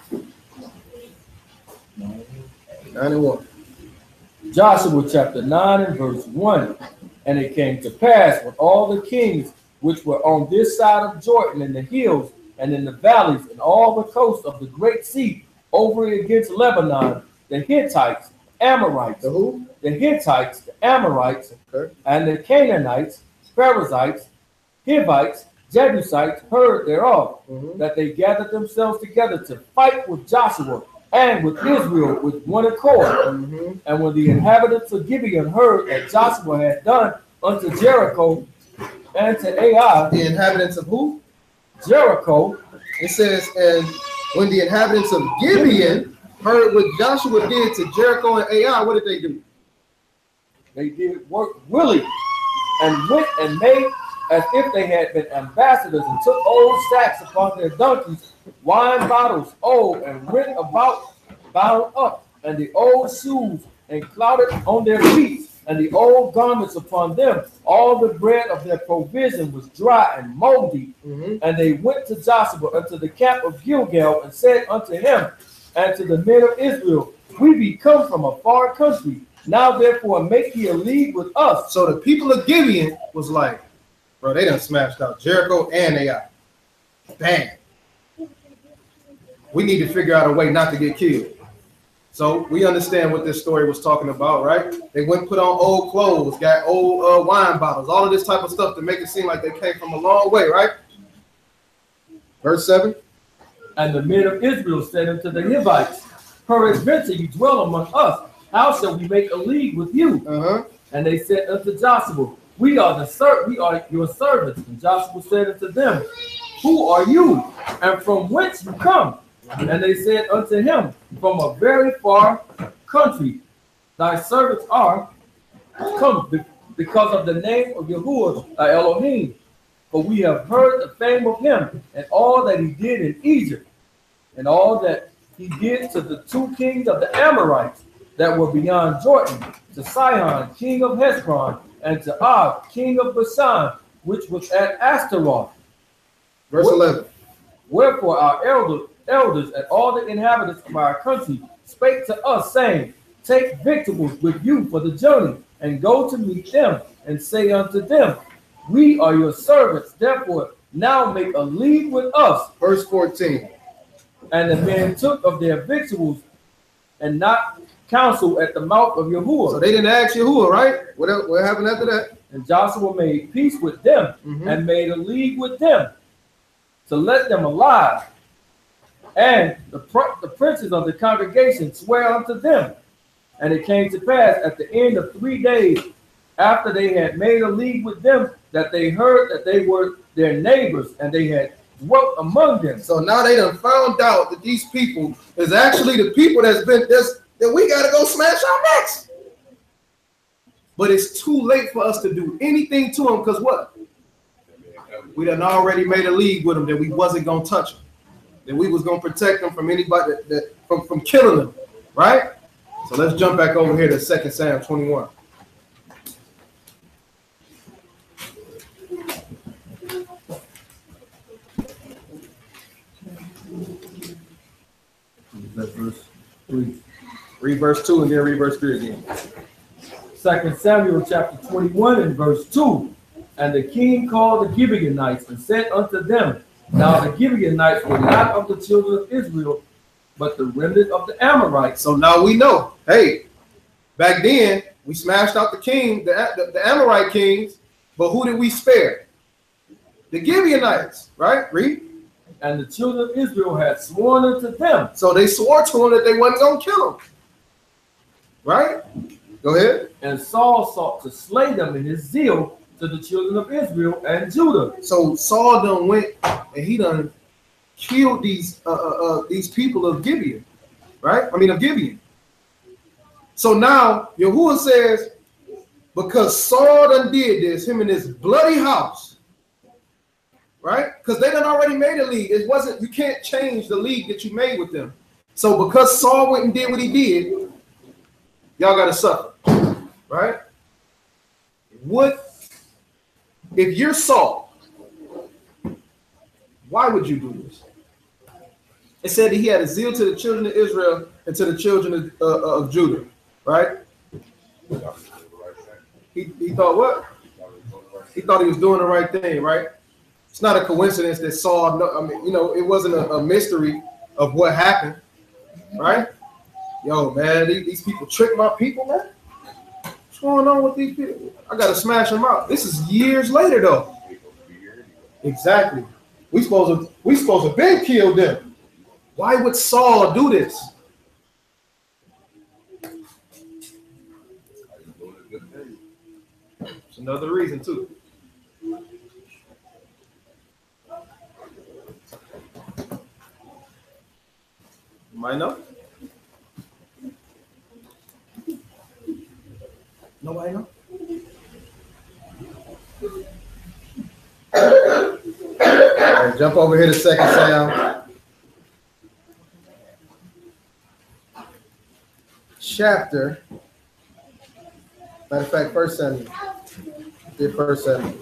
9 and 1. Joshua chapter 9 and verse 1. And it came to pass when all the kings which were on this side of Jordan, in the hills and in the valleys and all the coast of the great sea, over against Lebanon, the Hittites, Amorites, the who? The Hittites, the Amorites, okay, and the Canaanites, Perizzites, Hivites, Jebusites heard thereof, that they gathered themselves together to fight with Joshua and with Israel with one accord. And when the inhabitants of Gibeon heard that Joshua had done unto Jericho and to Ai, the inhabitants of who? Jericho. It says, and when the inhabitants of Gibeon heard what Joshua did to Jericho and Ai, what did they do? They did work willing, and went and made as if they had been ambassadors, and took old sacks upon their donkeys, wine bottles old, and went about bound up, and the old shoes and clouted on their feet, and the old garments upon them. All the bread of their provision was dry and moldy. And they went to Joshua unto the camp of Gilgal, and said unto him and to the men of Israel, We be come from a far country. Now therefore make ye a league with us. So the people of Gibeon was like, bro, they done smashed out Jericho and Ai. Bang. We need to figure out a way not to get killed. So we understand what this story was talking about, right? They went and put on old clothes, got old wine bottles, all of this type of stuff to make it seem like they came from a long way, right? Verse 7. And the men of Israel said unto the Hivites, Peradventure you dwell among us, how shall we make a league with you? And they said unto Joshua, we are your servants. And Joshua said unto them, Who are you, and from whence you come? And they said unto him, From a very far country. Thy servants are come because of the name of Yahuwah thy Elohim. For we have heard the fame of him, and all that he did in Egypt, and all that he did to the 2 kings of the Amorites that were beyond Jordan, to Sihon, king of Heshbon, and to Og, king of Bashan, which was at Ashtaroth. Verse 11. Wherefore our elders and all the inhabitants of our country spake to us, saying, take victuals with you for the journey, and go to meet them, and say unto them, we are your servants, therefore now make a league with us. Verse 14. And the men took of their victuals, and not counsel at the mouth of Yahuwah. So they didn't ask Yahuwah, right? What happened after that? And Joshua made peace with them, and made a league with them, to let them alive. And the princes of the congregation swear unto them. And it came to pass at the end of 3 days, after they had made a league with them, that they heard that they were their neighbors, and they had dwelt among them. So now they done found out that these people is actually the people that we got to go smash our necks. But it's too late for us to do anything to them, because what? We done already made a league with them that we wasn't going to touch them, that we was going to protect them from anybody from killing them, right? So let's jump back over here to 2 Samuel 21. That's verse 3. Read verse 2 and then read verse 3 again. 2 Samuel chapter 21 and verse 2. And the king called the Gibeonites and said unto them, now the Gibeonites were not of the children of Israel, but the remnant of the Amorites. So now we know, hey, back then we smashed out the king, the Amorite kings, but who did we spare? The Gibeonites, right? Read. And the children of Israel had sworn unto them. So they swore to him that they wasn't going to kill him. Right? Go ahead. And Saul sought to slay them in his zeal to the children of Israel and Judah. So Saul done went and he done killed these people of Gibeon. Right? I mean of Gibeon. So now Yahuwah says, because Saul done did this, him in his bloody house, right? Because they done already made a league. It wasn't, you can't change the league that you made with them. So because Saul went and did what he did, y'all got to suffer, right? What, if you're Saul, why would you do this? It said that he had a zeal to the children of Israel and to the children of Judah, right? He thought what? He thought he was doing the right thing, right? It's not a coincidence that Saul, it wasn't a mystery of what happened, right? Yo, man, these people trick my people, man. What's going on with these people? I got to smash them out. This is years later, though. Exactly. We supposed to have been killed them. Why would Saul do this? It's another reason, too. You might know. Nobody know? All right, jump over here to 2 Samuel. Chapter. Matter of fact, 1 Samuel. Did 1 Samuel.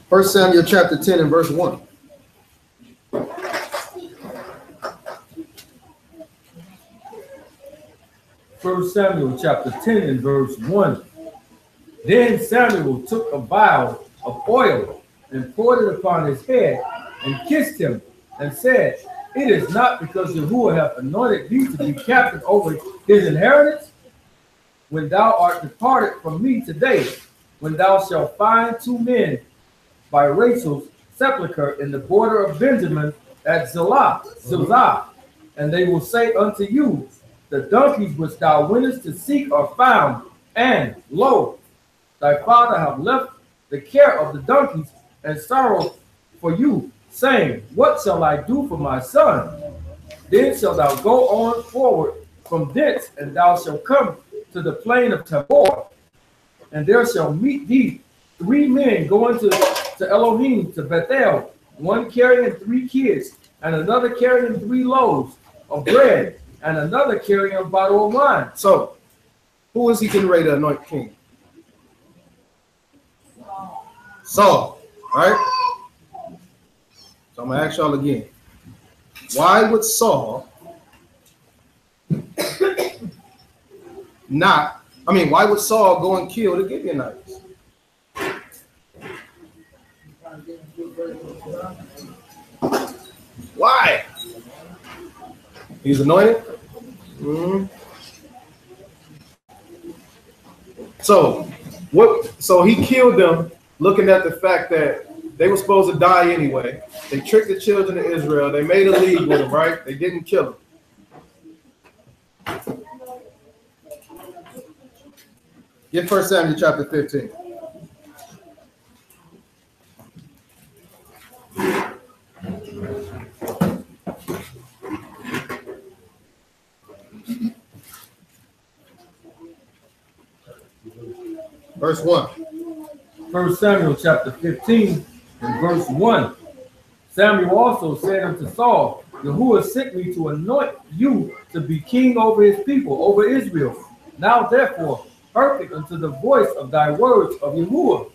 1 Samuel chapter 10 and verse 1. First Samuel chapter 10 and verse 1. Then Samuel took a vial of oil and poured it upon his head and kissed him and said, it is not because Yahuwah hath anointed thee to be captain over his inheritance. When thou art departed from me today, when thou shalt find 2 men by Rachel's sepulchre in the border of Benjamin at Zilzah, and they will say unto you, the donkeys which thou wentest to seek are found, and lo, thy father hath left the care of the donkeys and sorrow for you, saying, what shall I do for my son? Then shalt thou go on forward from thence, and thou shalt come to the plain of Tabor, and there shall meet thee 3 men going to Elohim, to Bethel, one carrying 3 kids, and another carrying 3 loaves of bread, and another carrying a bottle of wine. So, who is he getting ready to anoint king? Saul, right? So I'm gonna ask y'all again. Why would Saul why would Saul go and kill the Gibeonites? Why? He's anointed? Mm-hmm. So he killed them looking at the fact that they were supposed to die anyway. They tricked the children of Israel. They made a league with them, right? They didn't kill them. Get 1 Samuel chapter 15. Verse 1. 1 Samuel chapter 15 and verse 1. Samuel also said unto Saul, Yahuwah sent me to anoint you to be king over his people, over Israel. Now therefore, hearken unto the voice of thy words of Yahuwah.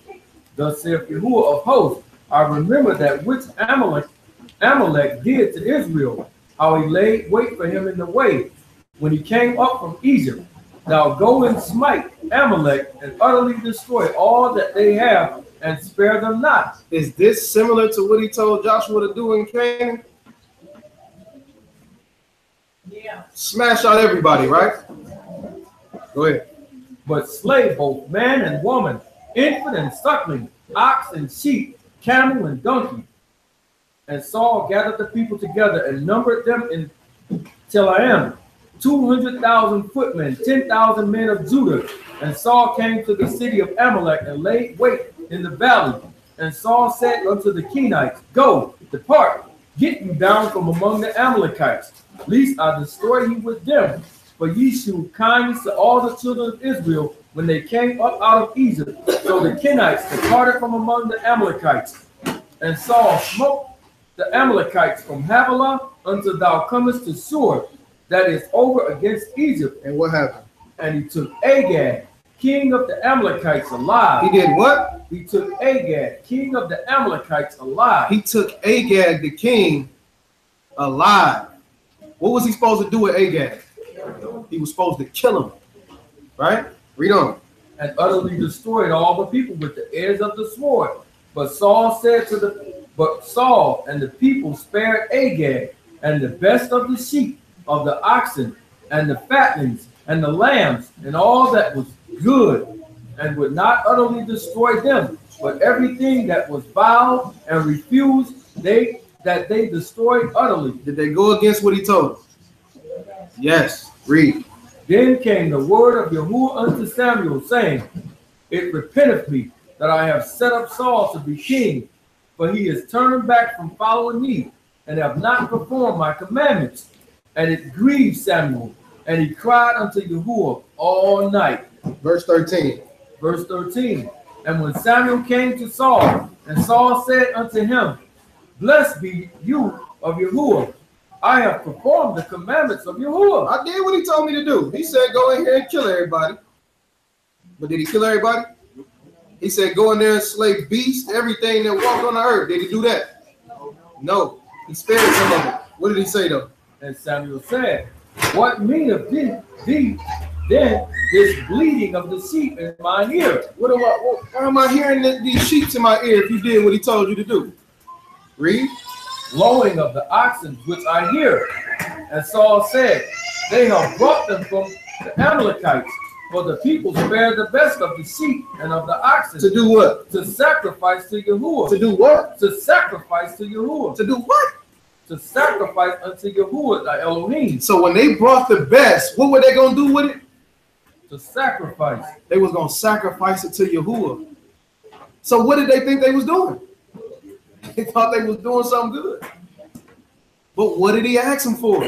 Thus saith Yahuwah of hosts, I remember that which Amalek did to Israel, how he laid wait for him in the way, when he came up from Egypt. Now go and smite Amalek and utterly destroy all that they have and spare them not. Is this similar to what he told Joshua to do in Canaan? Yeah. Smash out everybody, right? Go ahead. But slay both man and woman, infant and suckling, ox and sheep, camel and donkey. And Saul gathered the people together and numbered them in Telaim, 200,000 footmen, 10,000 men of Judah. And Saul came to the city of Amalek and laid wait in the valley. And Saul said unto the Kenites, Go, depart, get you down from among the Amalekites, lest I destroy you with them. For ye shewed kindness to all the children of Israel when they came up out of Egypt. So the Kenites departed from among the Amalekites. And Saul smote the Amalekites from Havilah until thou comest to Shur, that is over against Egypt. And what happened? And he took Agag, king of the Amalekites, alive. He did what? He took Agag, king of the Amalekites, alive. He took Agag, the king, alive. What was he supposed to do with Agag? He was supposed to kill him. Right? Read on. And utterly destroyed all the people with the edge of the sword. But Saul and the people spared Agag, and the best of the sheep, of the oxen, and the fatlings, and the lambs, and all that was good, and would not utterly destroy them, but everything that was vile and refused they destroyed utterly. Did they go against what he told them? Yes. Read. Then came the word of Yahuwah unto Samuel, saying, It repenteth me that I have set up Saul to be king, for he is turned back from following me, and have not performed my commandments. And it grieved Samuel, and he cried unto Yahuwah all night. Verse 13. Verse 13. And when Samuel came to Saul, and Saul said unto him, Blessed be you of Yahuwah. I have performed the commandments of Yahuwah. I did what he told me to do. He said, go in here and kill everybody. But did he kill everybody? He said, go in there and slay beasts, everything that walked on the earth. Did he do that? No. He spared some of it. What did he say though? And Samuel said, What meaneth thee then this bleating of the sheep in my ear? Why am I hearing these sheep in my ear if you did what he told you to do? Read. Lowing of the oxen which I hear. And Saul said, They have brought them from the Amalekites, for the people spared the best of the sheep and of the oxen. To do what? To sacrifice to Yahuwah. To do what? To sacrifice to Yahuwah. To do what? To sacrifice unto Yahuwah thy Elohim. So when they brought the best, what were they going to do with it? To sacrifice. They was going to sacrifice it to Yahuwah. So what did they think they was doing? They thought they was doing something good. But what did he ask them for?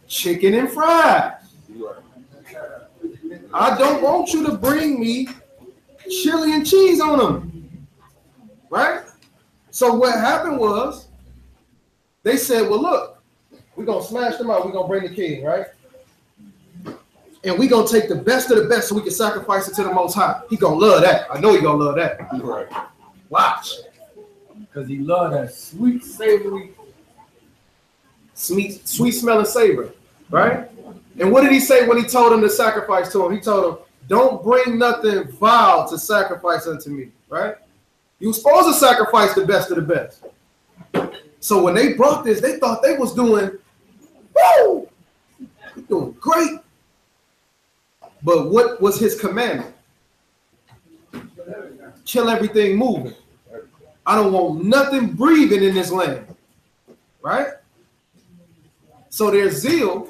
Chicken and fries. I don't want you to bring me chili and cheese on them. Right? So what happened was, they said, well, look, we're going to smash them out. We're going to bring the king, right? and we gonna take the best of the best so we can sacrifice it to the Most High. He gonna love that. I know he gonna love that. Right. Watch. Because he loved that sweet, savory, sweet smelling savor, right? And what did he say when he told him to sacrifice to him? He told him, don't bring nothing vile to sacrifice unto me, right? You were supposed to sacrifice the best of the best. So when they brought this, they thought they was doing, woo, doing great. But what was his commandment? Kill everything moving. I don't want nothing breathing in this land, right? So their zeal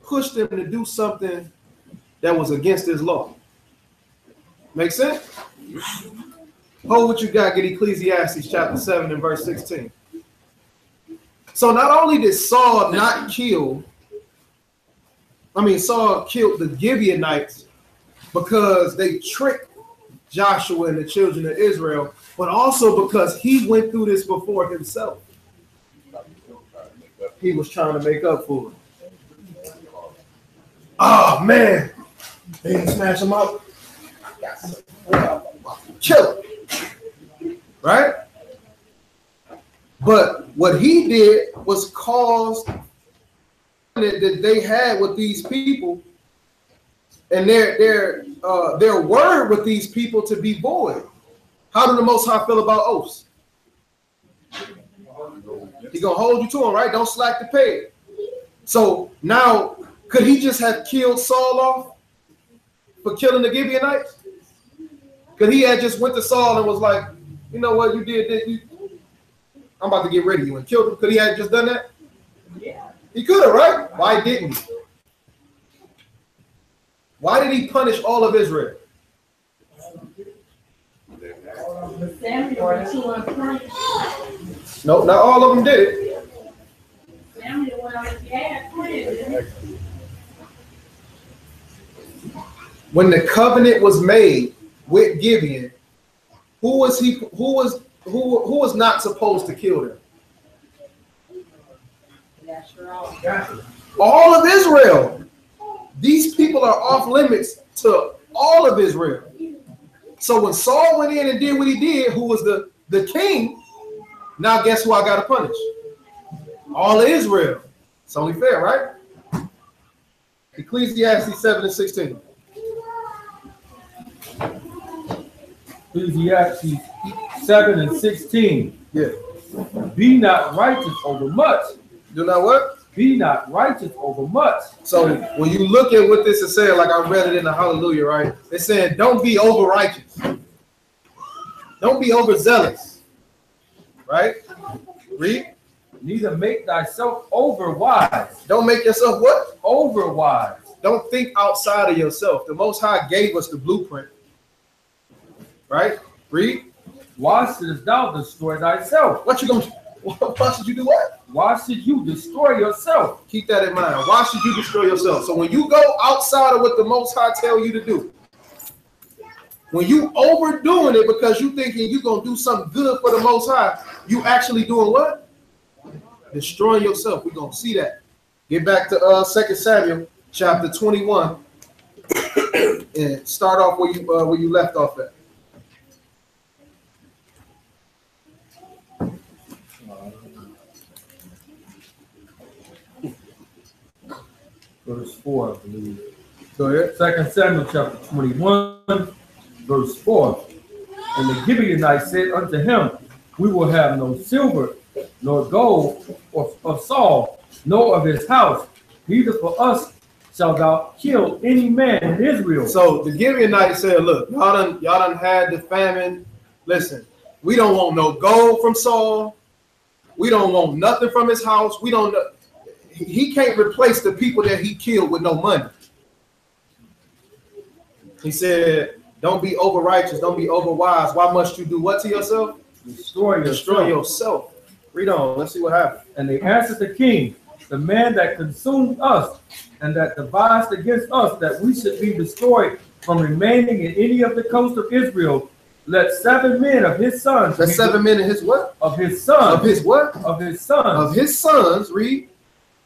pushed them to do something that was against his law. Make sense? Hold what you got, get Ecclesiastes chapter 7 and verse 16. So not only did Saul not kill, Saul killed the Gibeonites because they tricked Joshua and the children of Israel, but also because he went through this before himself. He was trying to make up for it. Oh man, they didn't smash him up. Kill him. Right? But what he did was cause that they had with these people and their word with these people to be void. How do the Most High feel about oaths? He's gonna hold you to them, right? Don't slack the peg. So now, could he just have killed Saul off for killing the Gibeonites? Could he have just went to Saul and was like, you know what, you did this, I'm about to get rid of you and killed him? Could he have just done that? Yeah. He could have, right? Why didn't he? Why did he punish all of Israel? No, not all of them did it. When the covenant was made with Gibeon, who was not supposed to kill them? All of Israel. These people are off limits to all of Israel. So when Saul went in and did what he did, who was the king, now guess who I got to punish? All of Israel. It's only fair, right? Ecclesiastes 7 and 16. Ecclesiastes 7 and 16. Yeah. Be not righteous over much. Do not what? Be not righteous over much. So when you look at what this is saying, like I read it in the Hallelujah, right? It's saying don't be over righteous. Don't be overzealous. Right? Read. Neither make thyself over wise. Don't make yourself what? Over wise. Don't think outside of yourself. The Most High gave us the blueprint. Right? Read. Why shouldst thou destroy thyself? Why should you do what? Why should you destroy yourself? Keep that in mind. Why should you destroy yourself? So when you go outside of what the Most High tell you to do, when you overdoing it because you thinking you're going to do something good for the Most High, you actually doing what? Destroying yourself. We're going to see that. Get back to 2 Samuel chapter 21 and start off where you left off at. Verse 4, I believe. Go ahead. 2 Samuel chapter 21, verse 4. And the Gibeonites said unto him, we will have no silver, nor gold of Saul, nor of his house. Neither for us shalt thou kill any man in Israel. So the Gibeonites said, look, y'all done had the famine. Listen, we don't want no gold from Saul. We don't want nothing from his house. We don't know. He can't replace the people that he killed with no money. He said, don't be over righteous, don't be over wise. Why must you do what to yourself? Destroy yourself. Read on, let's see what happens. And they answered the king, the man that consumed us and that devised against us that we should be destroyed from remaining in any of the coast of Israel, let 7 men of his sons. Let 7 men of his what? Of his sons. Of his what? Of his sons. Of his sons, read.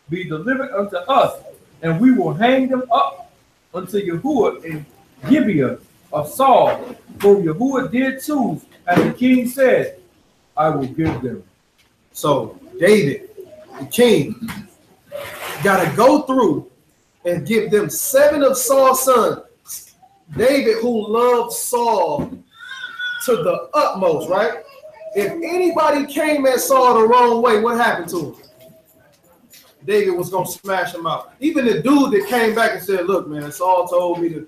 Be delivered unto us, and we will hang them up unto Yahuwah in Gibeah of Saul, whom Yahuwah did choose. And the king said, I will give them. So David, the king, got to go through and give them 7 of Saul's sons. David, who loved Saul to the utmost, right? If anybody came at Saul the wrong way, what happened to him? David was going to smash him out. Even the dude that came back and said, look, man, Saul told me to, you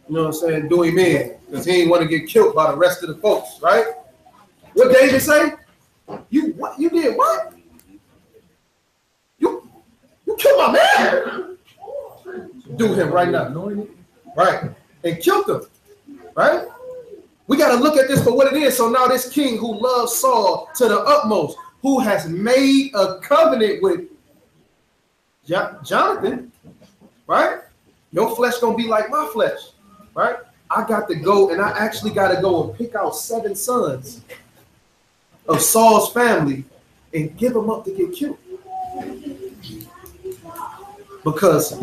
know what I'm saying, do him in, because he didn't want to get killed by the rest of the folks, right? What David say? You what? You did what? You killed my man. Do him right now. Right. And killed him. Right? We got to look at this for what it is. So now this king who loves Saul to the utmost, who has made a covenant with Jonathan, right? Your flesh gonna be like my flesh, right? I got to go, and I actually got to go and pick out 7 sons of Saul's family and give them up to get killed, because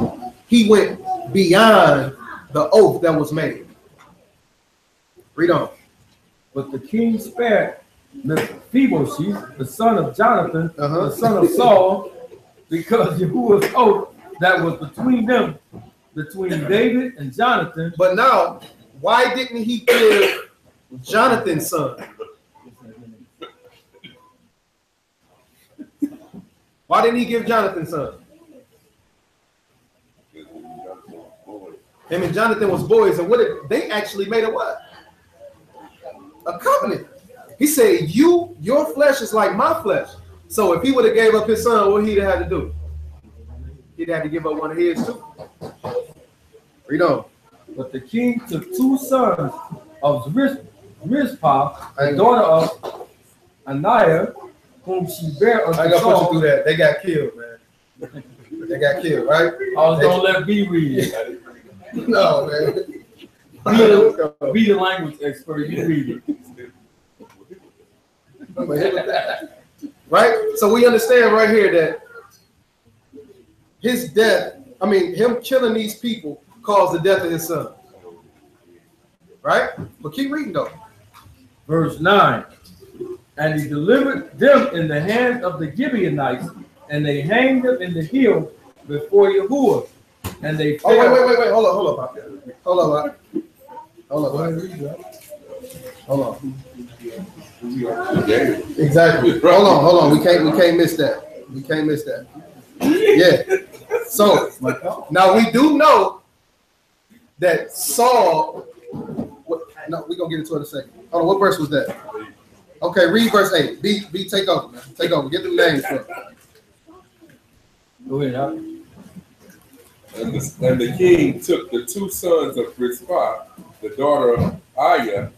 he went beyond the oath that was made. Read on. But the king spared Mephibosheth, the son of Jonathan, the son of Saul, because Yahuwah's oath that was between them, between David and Jonathan. But now, why didn't he give Jonathan's son? Why didn't he give Jonathan's son? Him and Jonathan was boys, and what did they actually made a what? A covenant. He said, your flesh is like my flesh. So if he would have gave up his son, what he'd have had to do? He'd have to give up one of his too. Read on. But the king took 2 sons of Rizpah, the daughter of Aniah, whom she bare unto Saul. I gotta put you through that. They got killed, man. They got killed, right? I was gonna let B read it. No, man. Be the language expert. You read it. Right? So we understand right here that his death, him killing these people caused the death of his son. Right? But keep reading though. Verse 9. And he delivered them in the hands of the Gibeonites, and they hanged them in the hill before Yahuwah. And they fell. Oh, wait. Hold on. Exactly. Hold on. We can't miss that. Yeah. So now we do know that Saul. No, we're gonna get into it in a second. Hold on. What verse was that? Okay, read verse 8. B, take over, man. Take over. Get the names for it. Go ahead. And the king took the 2 sons of Rizpah, the daughter of Aiah,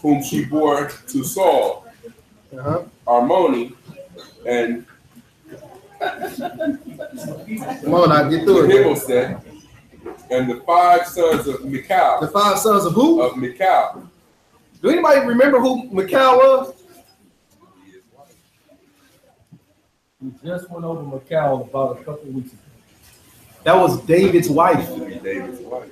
whom she bore to Saul, Armoni, and come on, I get through it. And the 5 sons of Michal. The 5 sons of who? Of Michal. Do anybody remember who Michal was? We just went over Michal about a couple weeks ago. That was David's wife. David's wife.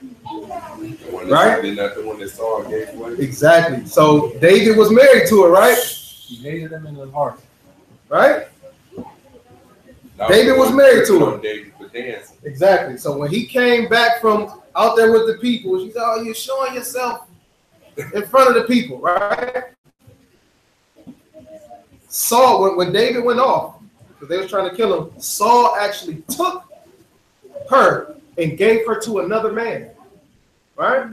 Right? Not the one that Saul gave away. Exactly. So David was married to her, right? He hated him in his heart. Right? David was married to her. Exactly. So when he came back from out there with the people, she said, oh, you're showing yourself in front of the people, right? Saul, when David went off, because they was trying to kill him, Saul actually took her and gave her to another man, right?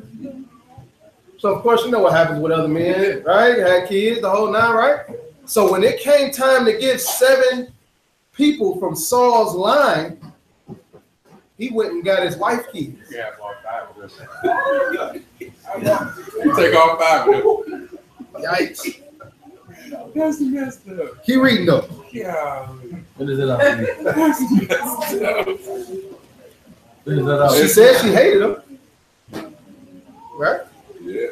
So of course you know what happens with other men, right? Had kids, the whole 9, right? So when it came time to give 7 people from Saul's line, he went and got his wife kids. You have all 5 of them. You take all 5 of them. Yikes. That's messed up. Keep reading though. Yeah. What is it out? That's messed up. She said she hated him. Right? Yeah.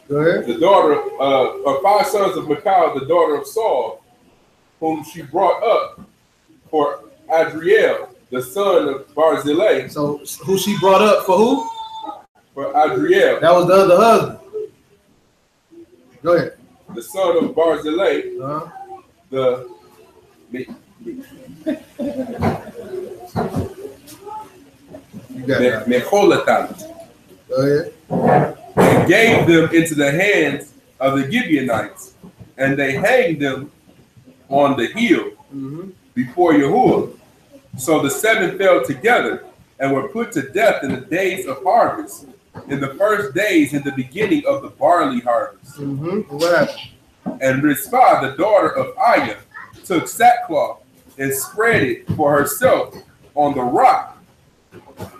Go ahead. The daughter of 5 sons of Michal, the daughter of Saul, whom she brought up for Adriel, the son of Barzillai. So who she brought up for who? For Adriel. That was the other husband. Go ahead. The son of Barzillai. The Mecholatan. Go ahead. And gave them into the hands of the Gibeonites, and they hanged them on the hill before Yahuwah. So the 7 fell together and were put to death in the days of harvest, in the first days in the beginning of the barley harvest. What happened? And Rizpah, the daughter of Aiah, took sackcloth and spread it for herself on the rock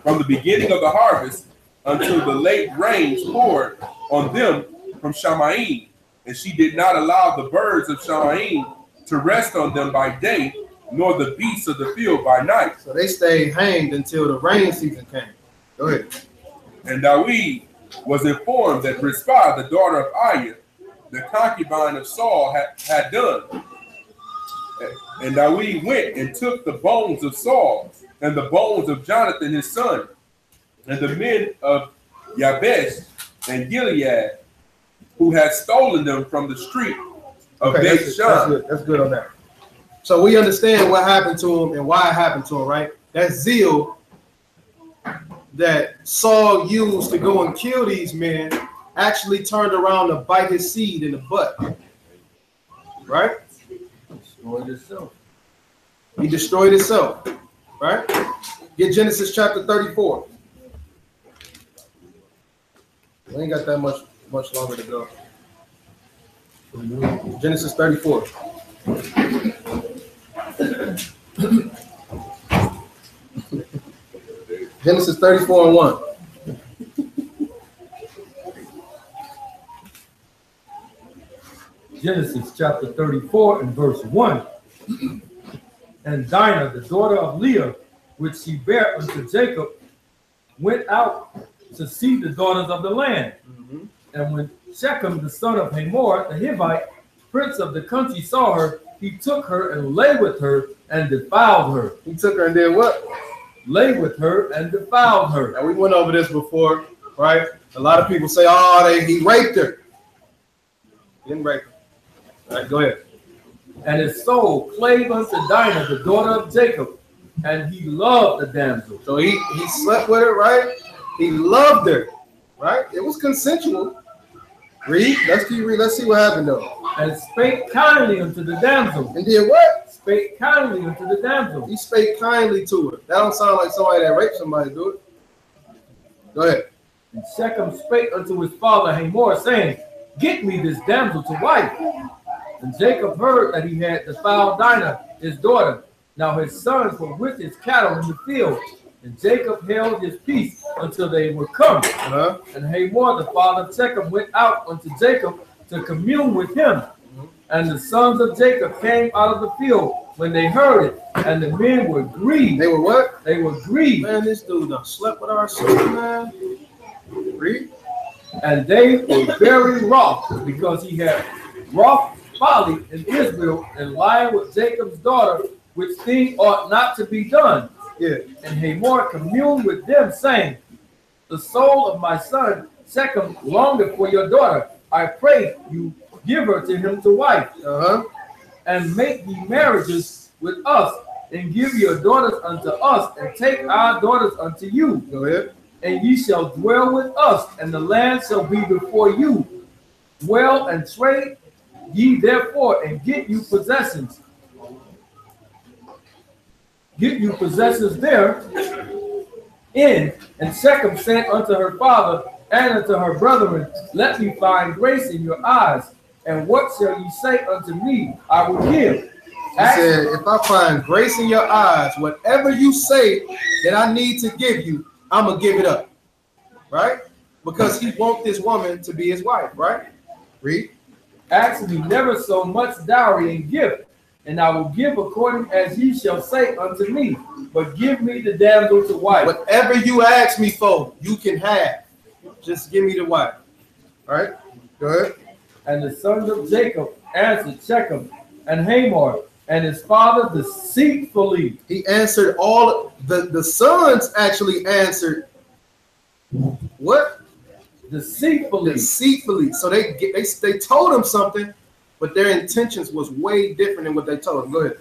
from the beginning of the harvest until the late rains poured on them from Shamaim. And she did not allow the birds of Shamaim to rest on them by day, nor the beasts of the field by night. So they stayed hanged until the rain season came. Go ahead. And David was informed that Rizpah, the daughter of Aiah, the concubine of Saul, had done. And David went and took the bones of Saul and the bones of Jonathan his son, and the men of Yabesh and Gilead, who had stolen them from the street of Beth Shan. That's good on that. So we understand what happened to him and why it happened to him, right? That zeal that Saul used to go and kill these men actually turned around to bite his seed in the butt. Right? Destroyed itself. He destroyed himself. Right? Get Genesis chapter 34. We ain't got that much longer to go. Genesis 34. Genesis 34 and 1. Genesis chapter 34 and verse 1. And Dinah, the daughter of Leah, which she bare unto Jacob, went out to see the daughters of the land. And when Shechem, the son of Hamor, the Hivite, prince of the country, saw her, he took her and lay with her and defiled her. He took her and did what? Lay with her and defiled her. Now we went over this before, right? A lot of people say, oh, he raped her. He didn't rape her. All right, go ahead. And his soul clave unto Dinah, the daughter of Jacob, and he loved the damsel. So he slept with her, right? He loved her, right? It was consensual. Read. Let's see what happened though. And spake kindly unto the damsel. And did what? Spake kindly unto the damsel. He spake kindly to her. That don't sound like somebody that raped somebody, do it. Go ahead. And Shechem spake unto his father Hamor, saying, get me this damsel to wife. And Jacob heard that he had defiled Dinah, his daughter. Now his sons were with his cattle in the field. And Jacob held his peace until they were come. And Hamor, the father of Shechem, went out unto Jacob to commune with him. And the sons of Jacob came out of the field when they heard it. And the men were grieved. They were what? They were grieved. Man, this dude done slept with our sister, man. Read. And they were very wroth, because he had wrought folly in Israel and lying with Jacob's daughter, which thing ought not to be done. Yeah. And Hamor communed with them, saying, the soul of my son Shechem longeth for your daughter. I pray you give her to him to wife, and make ye marriages with us, and give your daughters unto us, and take our daughters unto you. Go ahead. And ye shall dwell with us, and the land shall be before you. Dwell and trade ye therefore, and get you possessions. Get you possessions there. And Shechem said unto her father and unto her brethren, let me find grace in your eyes, and what shall you say unto me? I will give. He said, if I find grace in your eyes, whatever you say that I need to give you, I'm going to give it up. Right? Because he wants this woman to be his wife, right? Read. Ask me never so much dowry and gift, and I will give according as ye shall say unto me. But give me the damsel to wife. Whatever you ask me for, you can have. Just give me the wife. All right? Go ahead. And the sons of Jacob answered Shechem and Hamor and his father deceitfully. He answered all the sons actually answered what? Deceitfully. Deceitfully. So they told him something, but their intentions was way different than what they told him. Go ahead.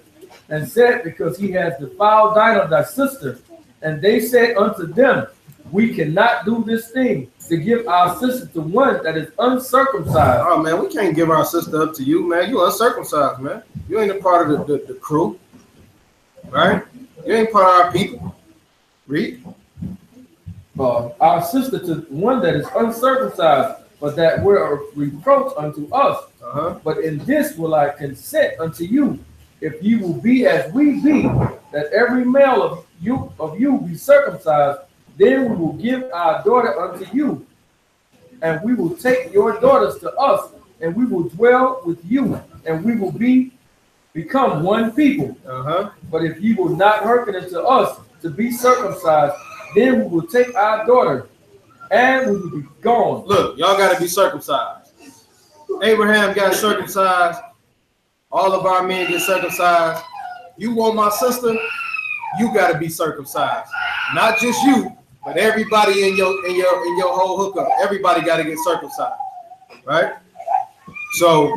And said, because he has defiled Dinah thy sister. And they said unto them, we cannot do this thing, to give our sister to one that is uncircumcised. Oh man, we can't give our sister up to you, man. You uncircumcised, man. You ain't a part of the crew, right? You ain't part of our people. Read. Our sister to one that is uncircumcised, but that were a reproach unto us. But in this will I consent unto you, if you will be as we be, that every male of you be circumcised, then we will give our daughter unto you, and we will take your daughters to us, and we will dwell with you, and we will become one people. But if you will not hearken unto us to be circumcised, then we will take our daughter, and we will be gone. Look, y'all got to be circumcised. Abraham got circumcised. All of our men get circumcised. You want my sister? You got to be circumcised. Not just you, but everybody in your whole hookup. Everybody got to get circumcised, right? So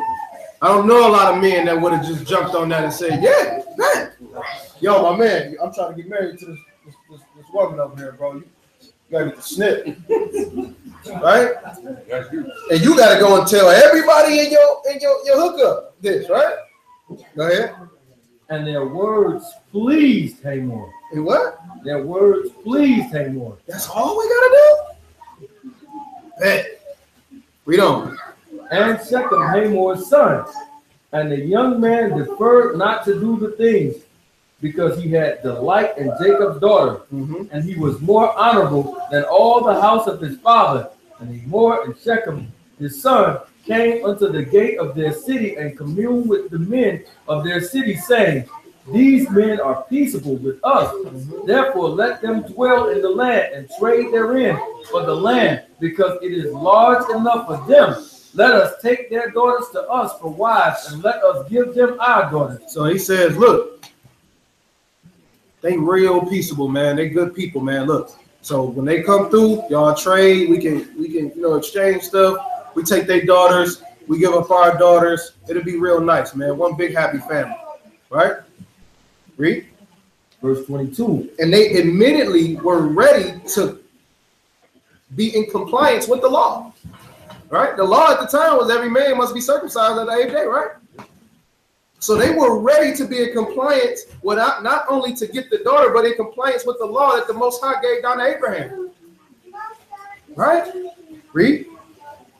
I don't know a lot of men that would have just jumped on that and said, "Yeah, man, yo, my man, I'm trying to get married to this woman over here, bro. You gotta get the snip, right? And you gotta go and tell everybody in your hookup this, right? Go ahead." And their words pleased Hamor. And what? Their words pleased Hamor. That's all we gotta do? Hey, read on. And Shechem, Hamor's son. And the young man deferred not to do the things, because he had delight in Jacob's daughter. And he was more honorable than all the house of his father. And Hamor and Shechem, his son, came unto the gate of their city and communed with the men of their city, saying, these men are peaceable with us. Therefore let them dwell in the land and trade therein for the land, because it is large enough for them. Let us take their daughters to us for wives, and let us give them our daughters. So he says, look, they real peaceable, man. They good people, man. Look, so when they come through, y'all trade. We can exchange stuff. We take their daughters. We give up our daughters. It'll be real nice, man. One big happy family, right? Read. Verse 22. And they admittedly were ready to be in compliance with the law, right? The law at the time was every man must be circumcised on the 8th day, right? So they were ready to be in compliance with not only to get the daughter, but in compliance with the law that the Most High gave down to Abraham, right? Read.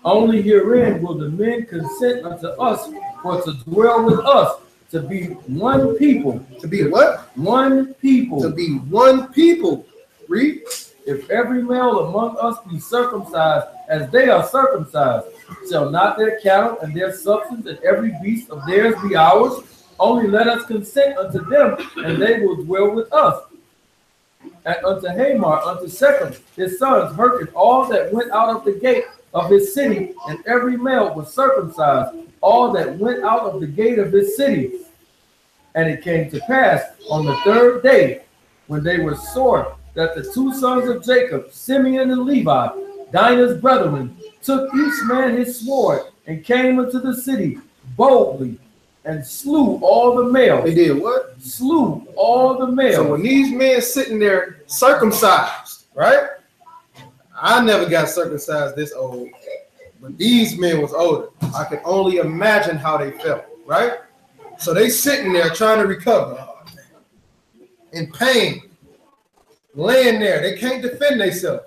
Only herein will the men consent unto us for to dwell with us, to be one people. To be what? One people. To be one people. Read. If every male among us be circumcised as they are circumcised, shall not their cattle and their substance and every beast of theirs be ours? Only let us consent unto them, and they will dwell with us. And unto Hamor, unto Shechem, his sons, hearkened all that went out of the gate of his city, and every male was circumcised, all that went out of the gate of his city. And it came to pass on the 3rd day, when they were sore, that the 2 sons of Jacob, Simeon and Levi, Dinah's brethren, took each man his sword, and came into the city boldly, and slew all the males. They did what? Slew all the males. So when these men sitting there circumcised, right? I never got circumcised this old, but these men was older. I can only imagine how they felt, right? So they sitting there trying to recover, in pain, laying there. They can't defend themselves.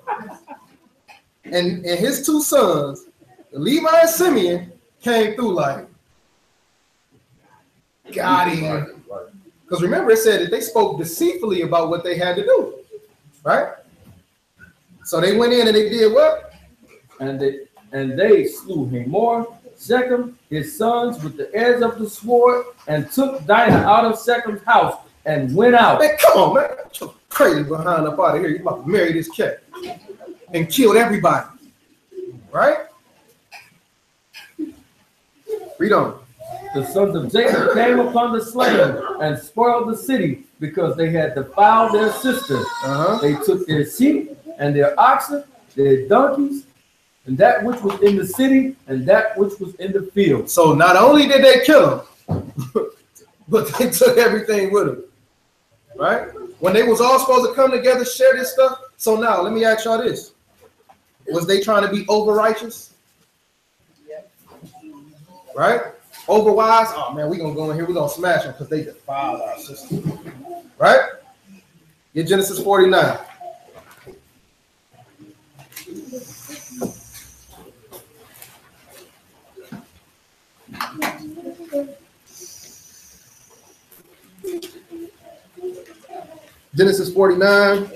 And his 2 sons, Levi and Simeon, came through like, got him. Because remember, it said that they spoke deceitfully about what they had to do, right? So they went in and they did what? And they slew Hamor, Shechem, his sons, with the edge of the sword, and took Dinah out of Shechem's house and went out. Man, come on, man. Get your crazy behind up out of here. You about to marry this cat and killed everybody, right? Read on. the sons of Jacob came upon the slain and spoiled the city because they had defiled their sister. They took their sheep and their oxen, their donkeys, and that which was in the city and that which was in the field. So not only did they kill them, but they took everything with them. Right? When they was all supposed to come together, share this stuff. So now let me ask y'all this. Was they trying to be over righteous? Right? Over wise? Oh man, we're gonna go in here, we're gonna smash them because they defiled our system. Right? Get Genesis 49. Genesis 49,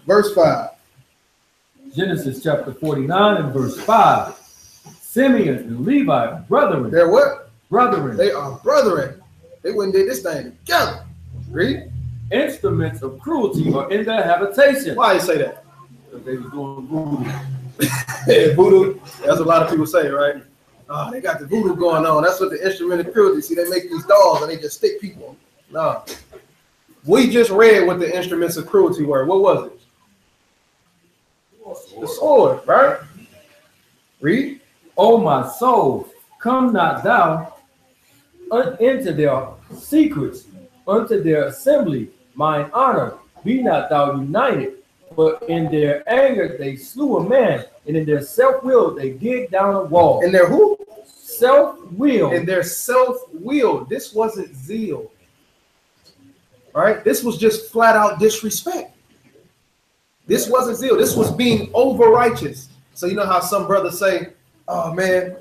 verse 5. Genesis chapter 49 and verse 5. Simeon and Levi are brethren. They're what? Brethren. They are brethren. They wouldn't do this thing together. Read. Instruments of cruelty are in their habitation. Why you say that? They was doing voodoo. Yeah, voodoo. That's what a lot of people say, right? Oh, they got the voodoo going on. That's what the instrument of cruelty. See, they make these dolls and they just stick people. No. We just read what the instruments of cruelty were. What was it? The sword, right? Read. O my soul, come not thou into their secrets, unto their assembly, mine honor, be not thou united. But in their anger they slew a man, and in their self-will they dig down a wall. In their who? Self-will. In their self-will. This wasn't zeal. All right? This was just flat out disrespect. This wasn't zeal. This was being over righteous. So you know how some brothers say, oh man,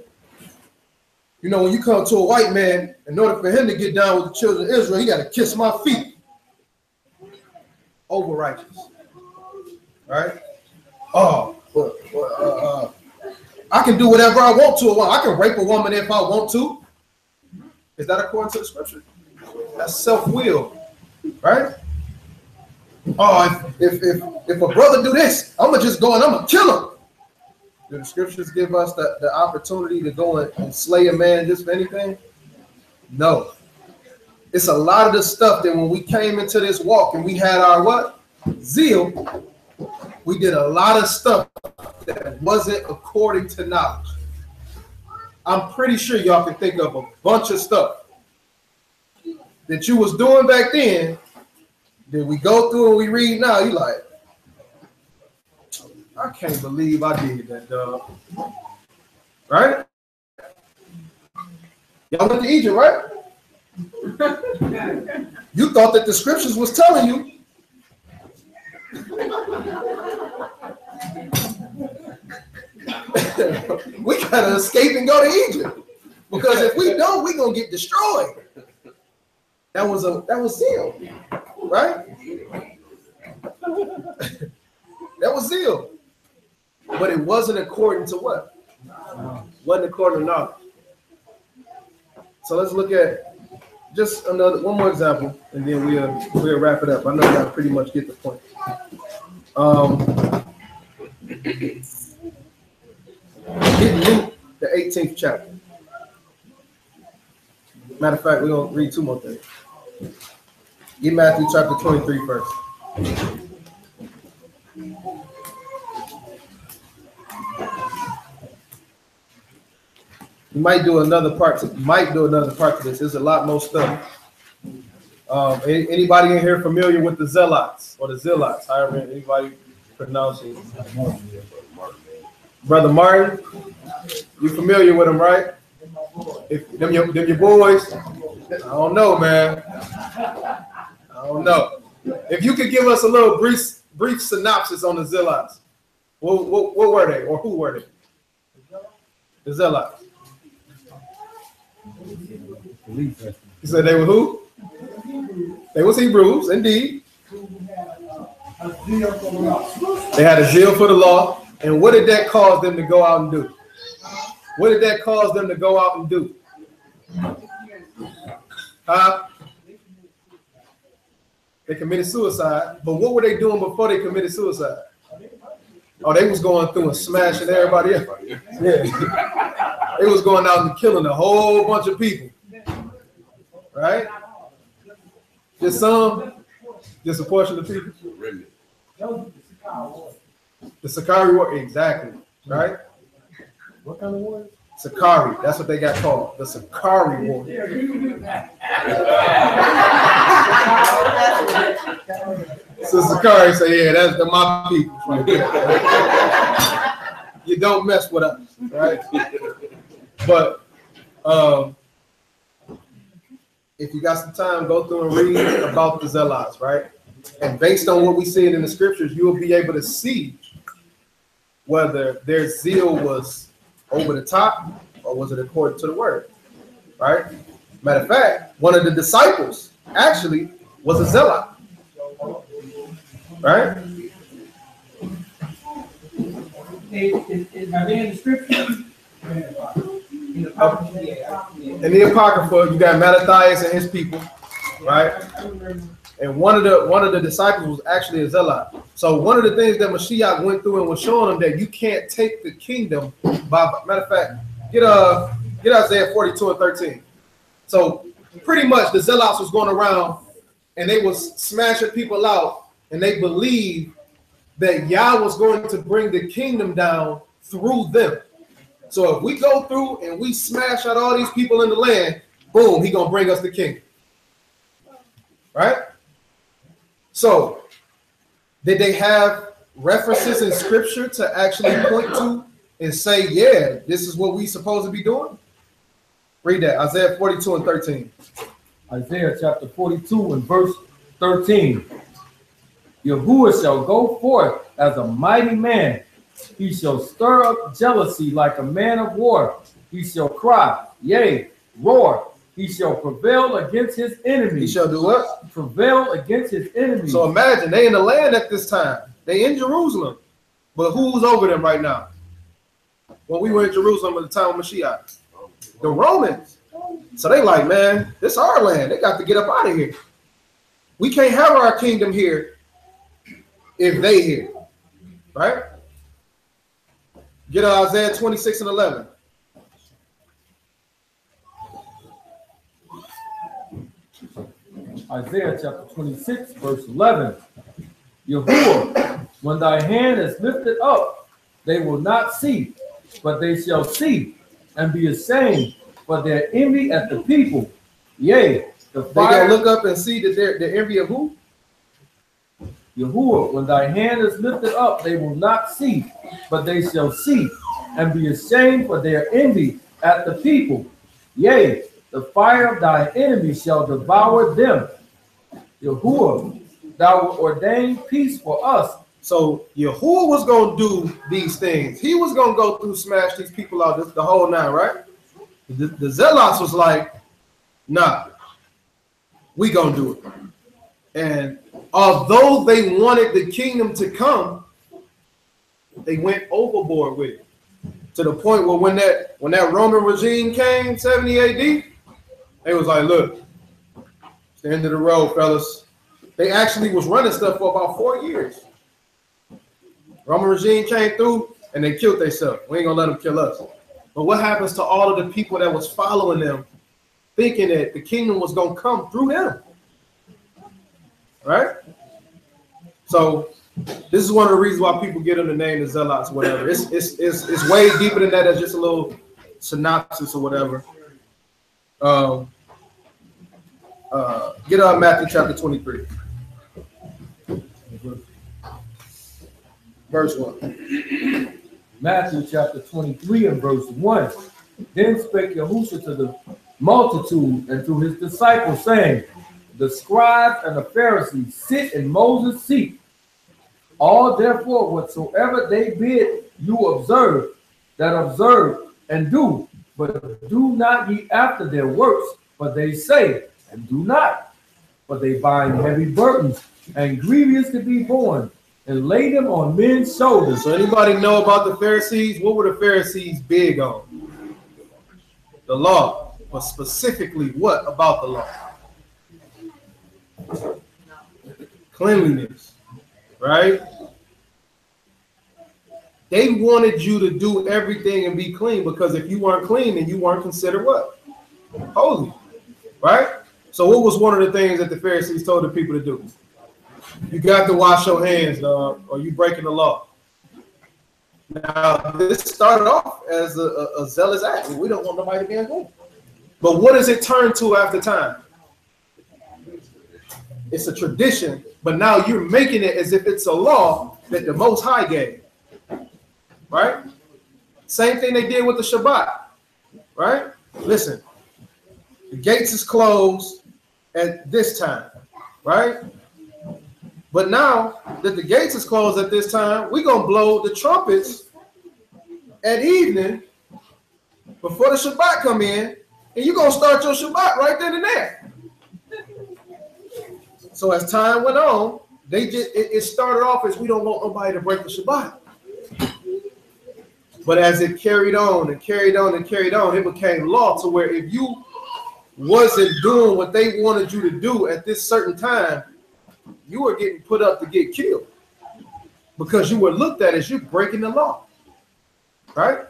you know, when you come to a white man, in order for him to get down with the children of Israel, he got to kiss my feet. Over righteous. Right? Oh, I can do whatever I want to a woman. I can rape a woman if I want to. Is that according to the scripture? That's self-will. Right? Oh, if a brother do this, I'm gonna just go and I'm gonna kill him. Do the scriptures give us the opportunity to go and slay a man just for anything? No. It's a lot of the stuff that when we came into this walk and we had our what? Zeal, we did a lot of stuff that wasn't according to knowledge. I'm pretty sure y'all can think of a bunch of stuff that you was doing back then that we go through and we read now. You like, I can't believe I did that, dog. Right? Y'all went to Egypt, right? You thought that the scriptures was telling you. We gotta escape and go to Egypt. Because if we don't, we're gonna get destroyed. That was zeal, right? That was zeal. But it wasn't according to what? Wasn't according to knowledge. So let's look at just one more example, and then we'll wrap it up. I know y'all pretty much get the point. Get Luke, the 18th chapter. Matter of fact, we're gonna read two more things. Get Matthew chapter 23 first. You might do another part to this. There's a lot more stuff. Anybody in here familiar with the Zealots or the Zealots? However anybody pronounce it. Brother Martin, you familiar with them, right? If them your boys, I don't know, man. I don't know. If you could give us a little brief synopsis on the Zealots, what were they or who were they? The Zealots. You said they were who? They was Hebrews, indeed. They had a zeal for the law. And what did that cause them to go out and do? What did that cause them to go out and do? They committed suicide. But what were they doing before they committed suicide? Oh, they was going through and smashing everybody else. Yeah. They was going out and killing a whole bunch of people. Right? Just some, just a portion of people. The Sakari war, exactly. Right? What kind of war? Sakari, that's what they got called. The Sakari war. So Sakari say, yeah, that's my people right there. You don't mess with us, right? But if you got some time, go through and read about the Zealots, right? And based on what we see in the scriptures, you will be able to see whether their zeal was over the top or was it according to the word, right? Matter of fact, one of the disciples actually was a zealot, right? Is my name in the scripture? In the Apocrypha, yeah. In the Apocrypha, you got Mattathias and his people, right? And one of the disciples was actually a zealot. So one of the things that Mashiach went through and was showing them that you can't take the kingdom by, matter of fact, get Isaiah 42 and 13. So pretty much the zealots was going around and they was smashing people out, and they believed that Yah was going to bring the kingdom down through them. So if we go through and we smash out all these people in the land, boom, he gonna bring us the kingdom. Right? So did they have references in scripture to actually point to and say, yeah, this is what we supposed to be doing? Read that, Isaiah 42 and 13. Isaiah chapter 42 and verse 13. Yahuwah shall go forth as a mighty man. He shall stir up jealousy like a man of war. He shall cry, yea, roar. He shall prevail against his enemies. He shall do what? Prevail against his enemies. So imagine, they in the land at this time. They in Jerusalem. But who's over them right now? When we were in Jerusalem at the time of Mashiach, the Romans. So they like, man, this is our land. They got to get up out of here. We can't have our kingdom here if they here, right? Get Isaiah 26 and 11. Isaiah chapter 26, verse 11. Yahuwah, when thy hand is lifted up, they will not see, but they shall see and be ashamed for their envy at the people. Yea, the fire. They gonna look up and see that they're the envy of who? Yahuwah, when thy hand is lifted up, they will not see, but they shall see and be ashamed for their envy at the people. Yea, the fire of thy enemies shall devour them. Yahuwah, thou wilt ordain peace for us. So Yahuwah was going to do these things. He was going to go through, smash these people out, the whole nine, right? The Zealots was like, nah, we going to do it. And although they wanted the kingdom to come, they went overboard with it. To the point where when that Roman regime came, 70 AD, they was like, look, it's the end of the road, fellas. They actually was running stuff for about 4 years. Roman regime came through and they killed themselves. We ain't gonna let them kill us. But what happens to all of the people that was following them, thinking that the kingdom was gonna come through them? Right? So this is one of the reasons why people get them the name the Zealots or whatever. It's way deeper than that. It's just a little synopsis or whatever. Get up Matthew chapter 23. Verse 1. Matthew chapter 23 and verse 1. Then spake Yahushua to the multitude and to his disciples, saying, the scribes and the Pharisees sit in Moses' seat. All therefore whatsoever they bid you observe, that observe and do, but do not ye after their works, for they say and do not. For they bind heavy burdens and grievous to be borne, and lay them on men's shoulders. So anybody know about the Pharisees? What were the Pharisees big on? The law. But specifically, what about the law? Cleanliness, right? They wanted you to do everything and be clean, because if you weren't clean, then you weren't considered what? Holy, right? So what was one of the things that the Pharisees told the people to do? You got to wash your hands, or you breaking the law. Now, this started off as a zealous act. We don't want nobody to be unclean. But what does it turn to after time? It's a tradition, but now you're making it as if it's a law that the Most High gave. Right? Same thing they did with the Shabbat. Right? Listen, the gates is closed at this time. Right? But now that the gates is closed at this time, we're going to blow the trumpets at evening before the Shabbat come in, and you're going to start your Shabbat right then and there. So as time went on, it started off as we don't want nobody to break the Shabbat. But as it carried on and carried on and carried on, it became law to where if you wasn't doing what they wanted you to do at this certain time, you were getting put up to get killed, because you were looked at as you breaking the law. Right?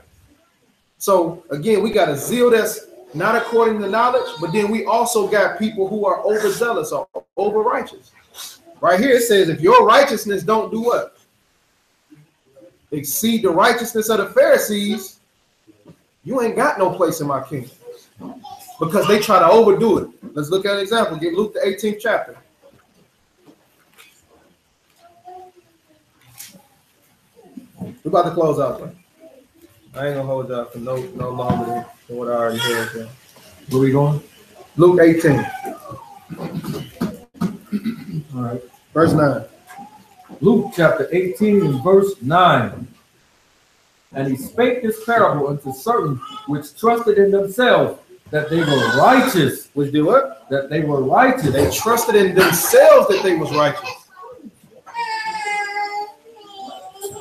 So again, we got a zeal that's not according to knowledge, but then we also got people who are overzealous or over righteous. Right here it says, if your righteousness don't do what? Exceed the righteousness of the Pharisees, you ain't got no place in my kingdom, because they try to overdo it. Let's look at an example. Get Luke the 18th chapter. We're about to close out, man. I ain't gonna hold you up for no longer than what I already heard. Where we going? Luke 18. All right. Verse 9. Luke chapter 18 and verse 9. And he spake this parable unto certain which trusted in themselves that they were righteous. Which did what? That they were righteous. They trusted in themselves that they was righteous.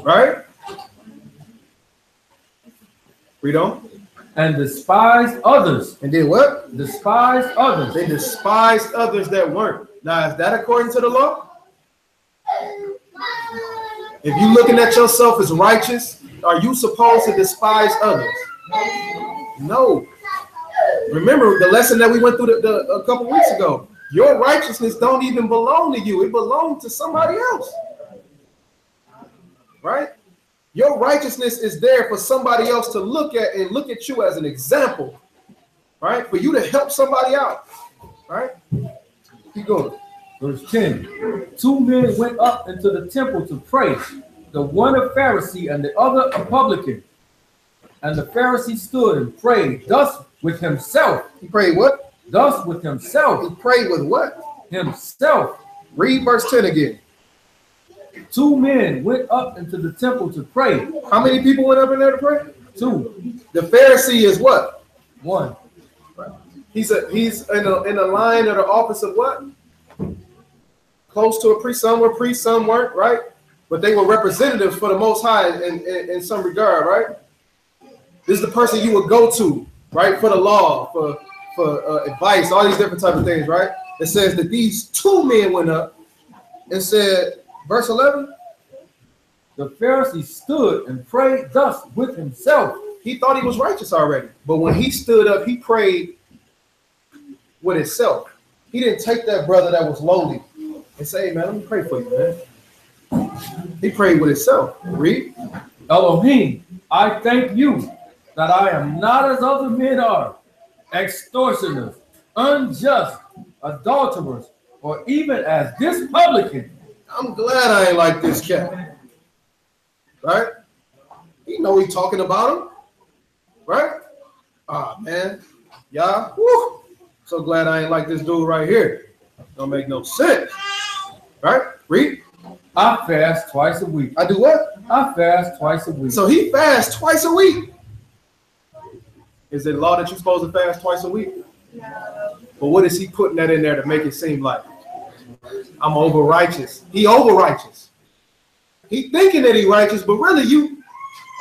Right? Read on. And despised others. And did what? Despised others. They despised others that weren't. Now, is that according to the law? If you're looking at yourself as righteous, are you supposed to despise others? No. Remember the lesson that we went through a couple weeks ago. Your righteousness don't even belong to you. It belongs to somebody else. Right? Your righteousness is there for somebody else to look at and look at you as an example, right? For you to help somebody out, right? Keep going. Verse 10. 2 men went up into the temple to pray, the one a Pharisee and the other a publican. And the Pharisee stood and prayed thus with himself. He prayed what? Thus with himself. He prayed with what? Himself. Read verse 10 again. 2 men went up into the temple to pray. How many people went up in there to pray? 2. The Pharisee is what? 1. He's in a line of the office of what? Close to a priest. Some were priests, some weren't, right? But they were representatives for the Most High in some regard, right? This is the person you would go to, right, for the law, for advice, all these different types of things, right? It says that these 2 men went up and said, verse 11, the Pharisee stood and prayed thus with himself. He thought he was righteous already, but when he stood up, he prayed with himself. He didn't take that brother that was lowly and say, hey, man, let me pray for you, man. He prayed with himself. Read. Elohim, I thank you that I am not as other men are, extortioners, unjust, adulterers, or even as this publican. I'm glad I ain't like this cat. Right? He know he talking about him. Right? Ah, man. Y'all, whew, so glad I ain't like this dude right here. Don't make no sense. Right? Read. I fast twice a week. I do what? I fast twice a week. So he fasts twice a week. Is it law that you're supposed to fast twice a week? No. But what is he putting that in there to make it seem like? I'm over righteous. He over righteous. He thinking that he righteous, but really you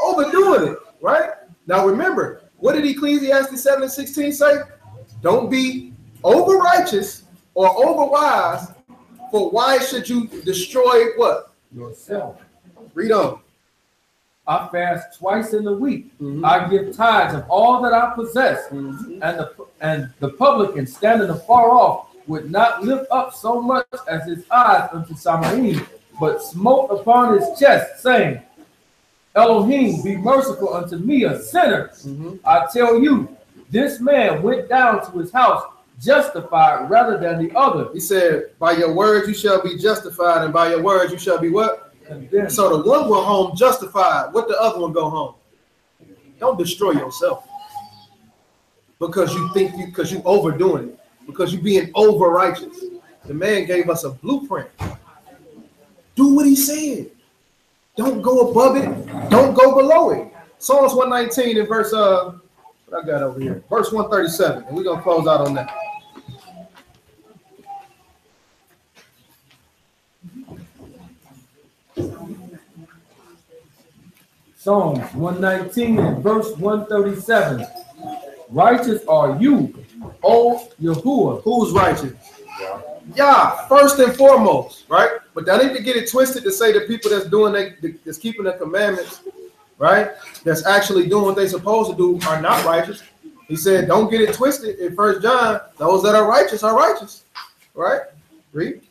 overdoing it, right? Now remember, what did Ecclesiastes 7:16 say? Don't be over righteous or over wise, for why should you destroy what? Yourself. Read on. I fast twice in the week. I give tithes of all that I possess. And the publican standing afar off would not lift up so much as his eyes unto Samarim, but smote upon his chest, saying, Elohim, be merciful unto me, a sinner. I tell you, this man went down to his house justified rather than the other. He said, by your words you shall be justified, and by your words you shall be what? Condemned. So the one went home justified. What the other one go home? Don't destroy yourself because you think because you overdoing it, because you being over righteous. The man gave us a blueprint. Do what he said. Don't go above it. Don't go below it. Psalms 119 and verse what I got over here, verse 137, and we're gonna close out on that. Psalms 119 and verse 137. Righteous are you, O Yahuwah. Who's righteous? Yeah, first and foremost, right? But I need to get it twisted to say the people that's doing that's keeping the commandments, right? That's actually doing what they're supposed to do are not righteous. He said, don't get it twisted. In 1 John, those that are righteous, right? Read.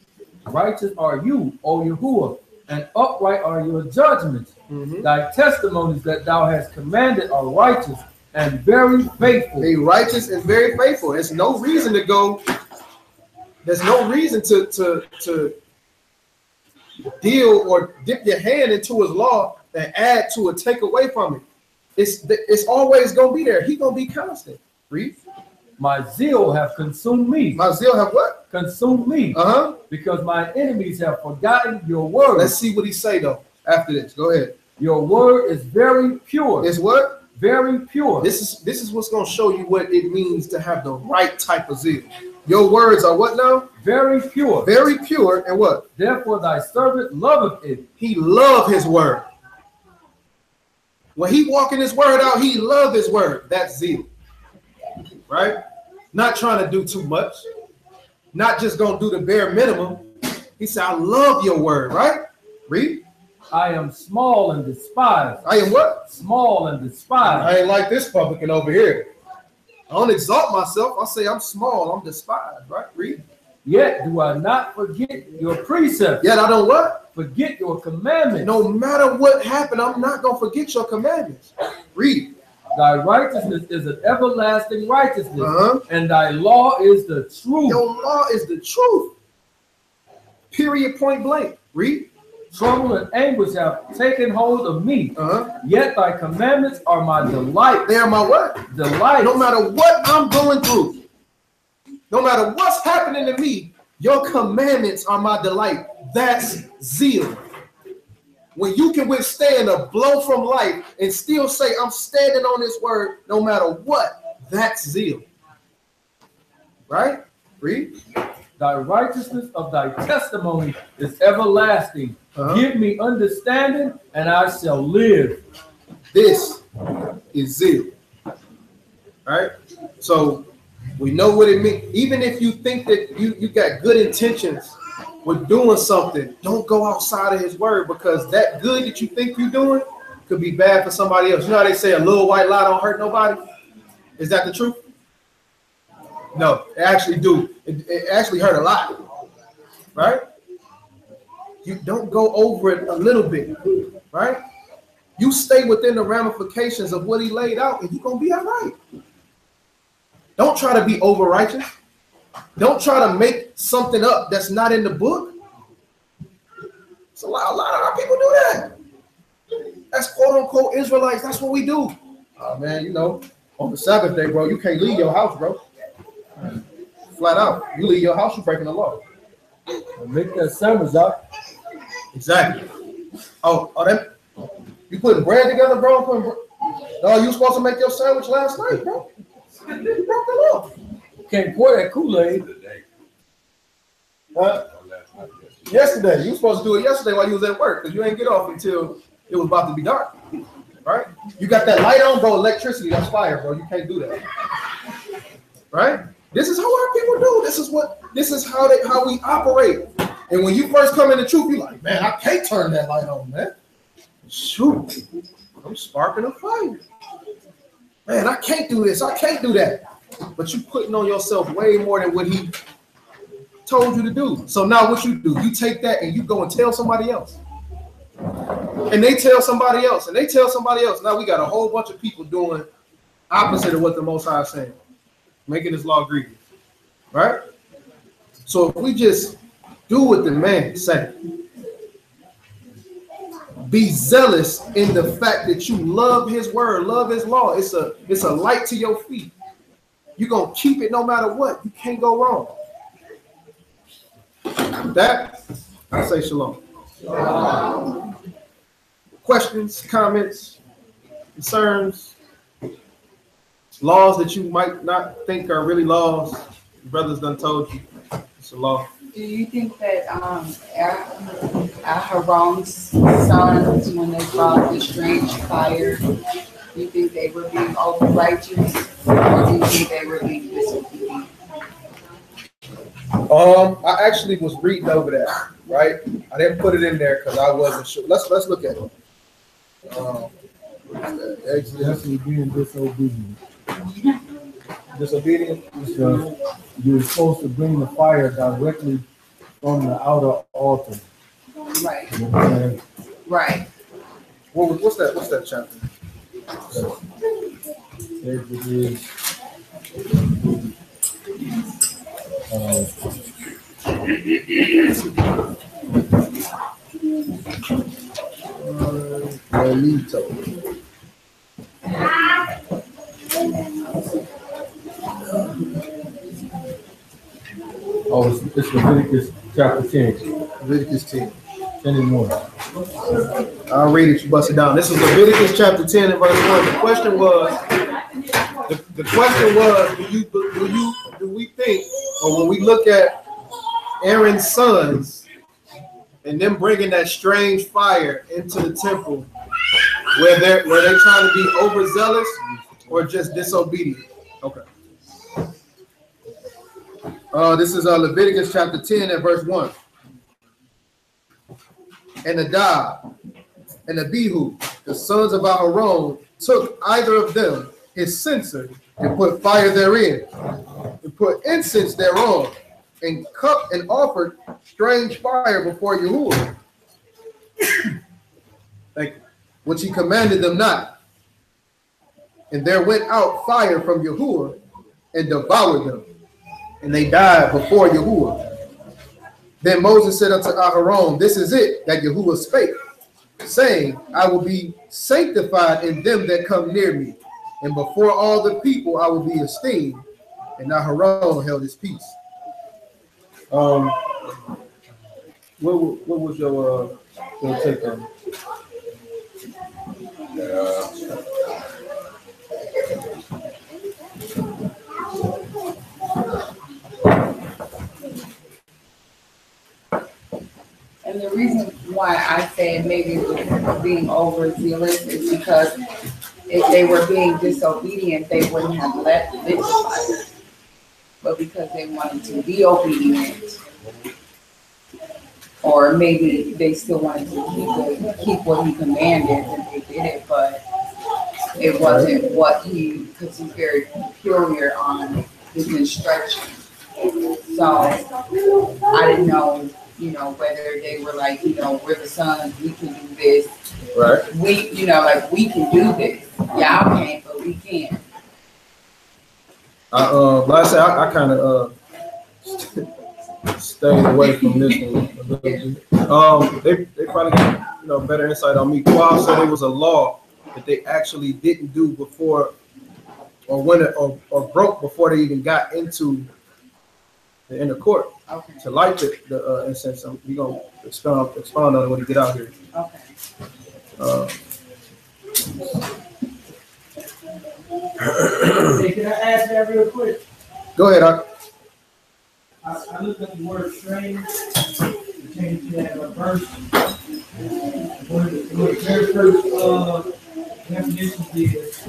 Righteous are you, O Yahuwah, and upright are your judgments. Thy testimonies that thou hast commanded are righteous and very faithful. Be righteous and very faithful. There's no reason to go. There's no reason to deal or dip your hand into his law and add to it, take away from it. It's always gonna be there. He's gonna be constant. Read. My zeal have consumed me. My zeal have what? Consumed me. Because my enemies have forgotten your word. Let's see what he say though after this. Go ahead. Your word is very pure. It's what? Very pure. This is what's gonna show you what it means to have the right type of zeal. Your words are what now? Very pure. Very pure, and what? Therefore thy servant loveth it. He loved his word. When he walking his word out, he loved his word. That's zeal. Right? Not trying to do too much. Not just gonna do the bare minimum. He said, I love your word, right? Read. I am small and despised. I am what? Small and despised. I ain't like this publican over here. I don't exalt myself. I say I'm small, I'm despised, right? Read. Yet do I not forget your precepts. Yet I don't what? Forget your commandments. No matter what happened, I'm not going to forget your commandments. Read. Thy righteousness is an everlasting righteousness, and thy law is the truth. Your law is the truth. Period, point blank. Read. Trouble and anguish have taken hold of me. Yet thy commandments are my delight. They are my what? Delight. No matter what I'm going through, no matter what's happening to me, your commandments are my delight. That's zeal. When you can withstand a blow from life and still say, I'm standing on this word no matter what, that's zeal. Right? Read. Thy righteousness of thy testimony is everlasting. Give me understanding, and I shall live. This is zeal. Right? So we know what it means. Even if you think that you got good intentions with doing something, don't go outside of his word, because that good that you think you're doing could be bad for somebody else. You know how they say a little white lie don't hurt nobody? Is that the truth? No, it actually do. It actually hurt a lot, right? You don't go over it a little bit, right? You stay within the ramifications of what he laid out, and you're going to be all right. Don't try to be over righteous. Don't try to make something up that's not in the book. It's a lot of our people do that. That's quote unquote Israelites. That's what we do. Oh man, you know, on the Sabbath day, bro, you can't leave your house, bro. Flat out. You leave your house, you're breaking the law. Make that sandwich up. Exactly. Oh, that you putting bread together, bro? No, you supposed to make your sandwich last night, bro. You broke the law. Can't pour that Kool-Aid. Yesterday. You were supposed to do it yesterday while you was at work, because you ain't get off until it was about to be dark. Right? You got that light on, bro. Electricity, that's fire, bro. You can't do that. Right? This is how our people do. This is how we operate. And when you first come in the truth, you're like, man, I can't turn that light on, man. Shoot. I'm sparking a fire. Man, I can't do this. I can't do that. But you putting on yourself way more than what he told you to do. So now what you do, you take that and you go and tell somebody else. And they tell somebody else, and they tell somebody else. Now we got a whole bunch of people doing opposite of what the Most High is saying, making this law grievous, right? So if we just do what the man said, be zealous in the fact that you love his word, love his law. It's a light to your feet. You're going to keep it no matter what. You can't go wrong. With that, I say shalom. Questions, comments, concerns, laws that you might not think are really laws. Your brothers done told you it's a law. Do you think that Aaron's sons, when they brought the strange fire, do you think they were being over righteous, or do you think they were being disobedient? I actually was reading over that, right? I didn't put it in there because I wasn't sure. Let's look at it. That's being disobedient. Disobedient? You're supposed to bring the fire directly from the outer altar. Right. You know what I'm saying? Right. What's that chapter? It is. Oh, it's Leviticus chapter 10. Leviticus 10. 10 and 1. I'll read it, you bust it down. This is Leviticus chapter 10 and verse 1. The question was, do we think, or when we look at Aaron's sons and them bringing that strange fire into the temple, were they trying to be overzealous or just disobedient? Okay. This is Leviticus chapter 10 and verse 1. And Nadab and Abihu, the sons of Aaron, took either of them his censer and put fire therein, and put incense thereon, and cupped and offered strange fire before Yahuwah. Thank you. Which he commanded them not. And there went out fire from Yahuwah and devoured them, and they died before Yahuwah. Then Moses said unto Aaron, this is it that Yahuwah spake, saying, I will be sanctified in them that come near me, and before all the people I will be esteemed. And Aaron held his peace. What was your take on it? And the reason why I say maybe being overzealous is because if they were being disobedient, they wouldn't have let this fire. But because they wanted to be obedient, or maybe they still wanted to keep what he commanded, and they did it, but it wasn't what because he's very peculiar on his instructions. So I didn't know, whether they were like, we're the sons, we can do this. Right. We can do this. Y'all can't, but we can. Like I said, I kind of stayed away from this one. They probably got better insight on me. Qual said it was a law that they actually didn't do before, or when or broke before they even got into the inner court. Okay. To light the incense. We're gonna expound on it when we get out here. Okay. Hey, can I ask that real quick? Go ahead. I looked up the word strange. It came to that verse. One of the very first definitions is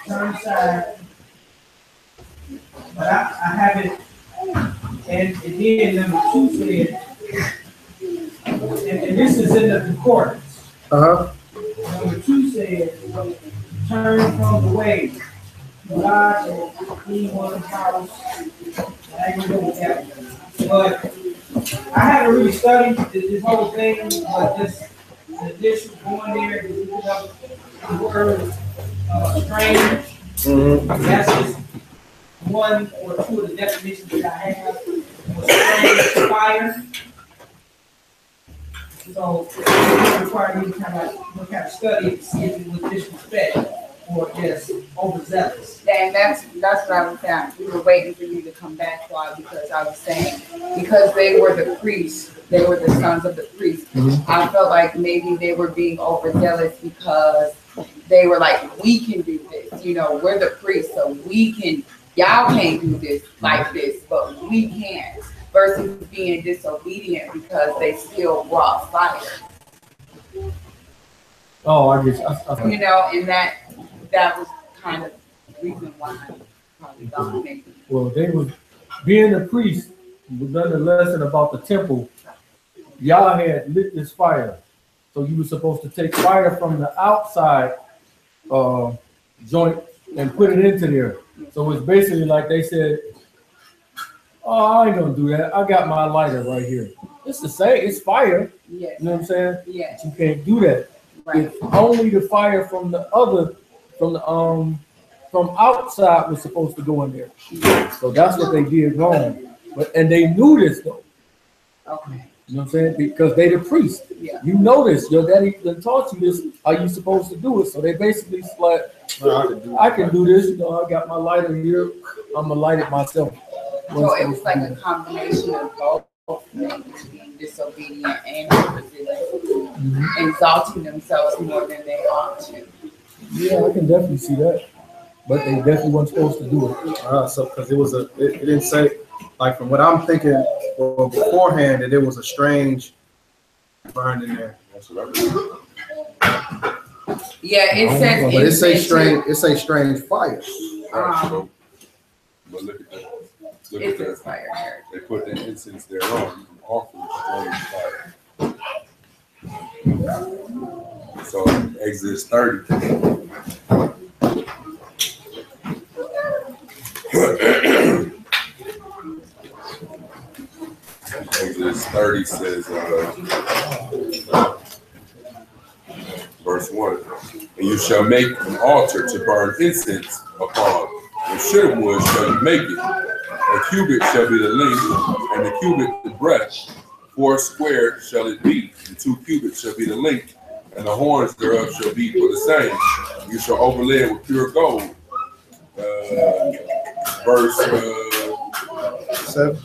turn aside. But I have it, and then number 2 said, and this is in the concordance. Number 2 says, turn from the way. God and anyone's house. I ain't gonna go with that one. But I haven't really studied this whole thing, but just the initial going there, is looking up the word strange. That's just one or two of the definitions that I have. Strange fire. So it required me to kind of study to see if it was disrespect or just overzealous. And that's what I was saying. We were waiting for you to come back, Claude, because I was saying, because they were the priests, they were the sons of the priests. I felt like maybe they were being overzealous because they were like, we can do this. You know, we're the priests, so we can, y'all can't do this like this, but we can. Versus being disobedient because they still brought fire. Oh, I guess. You know, and that was kind of the reason why I probably thought maybe. Well, they was being a priest. We learned a lesson about the temple. Y'all had lit this fire, so you were supposed to take fire from the outside joint and put it into there. So it's basically like they said, oh, I ain't gonna do that. I got my lighter right here. It's the same. It's fire. Yes. You know what I'm saying? Yeah. But you can't do that. Right. It's only the fire from outside was supposed to go in there. So that's what they did wrong. And they knew this though. Okay. You know what I'm saying? Because they the priest. Yeah. You know this. Your daddy done taught you this. How you supposed to do it? So they basically like, I can do this. You know, I got my lighter here. I'm gonna light it myself. So it was like a combination of both, being disobedient and overzealous, exalting themselves more than they ought to. Yeah, I can definitely see that. But they definitely weren't supposed to do it. So because it didn't say, like from what I'm thinking or beforehand, that it was a strange burn in there. Yeah, it says. But it say strange. It say strange fire. But look at that. Look It's at a that. fire. They put the incense there on. You can offer strange fire. So Exodus 30. Exodus 30 says, verse 1, and you shall make an altar to burn incense upon. And shittim wood shall you make it. A cubit shall be the length, and the cubit the breadth. 4 square shall it be, and 2 cubits shall be the length, and the horns thereof shall be for the same. You shall overlay it with pure gold. Verse 7.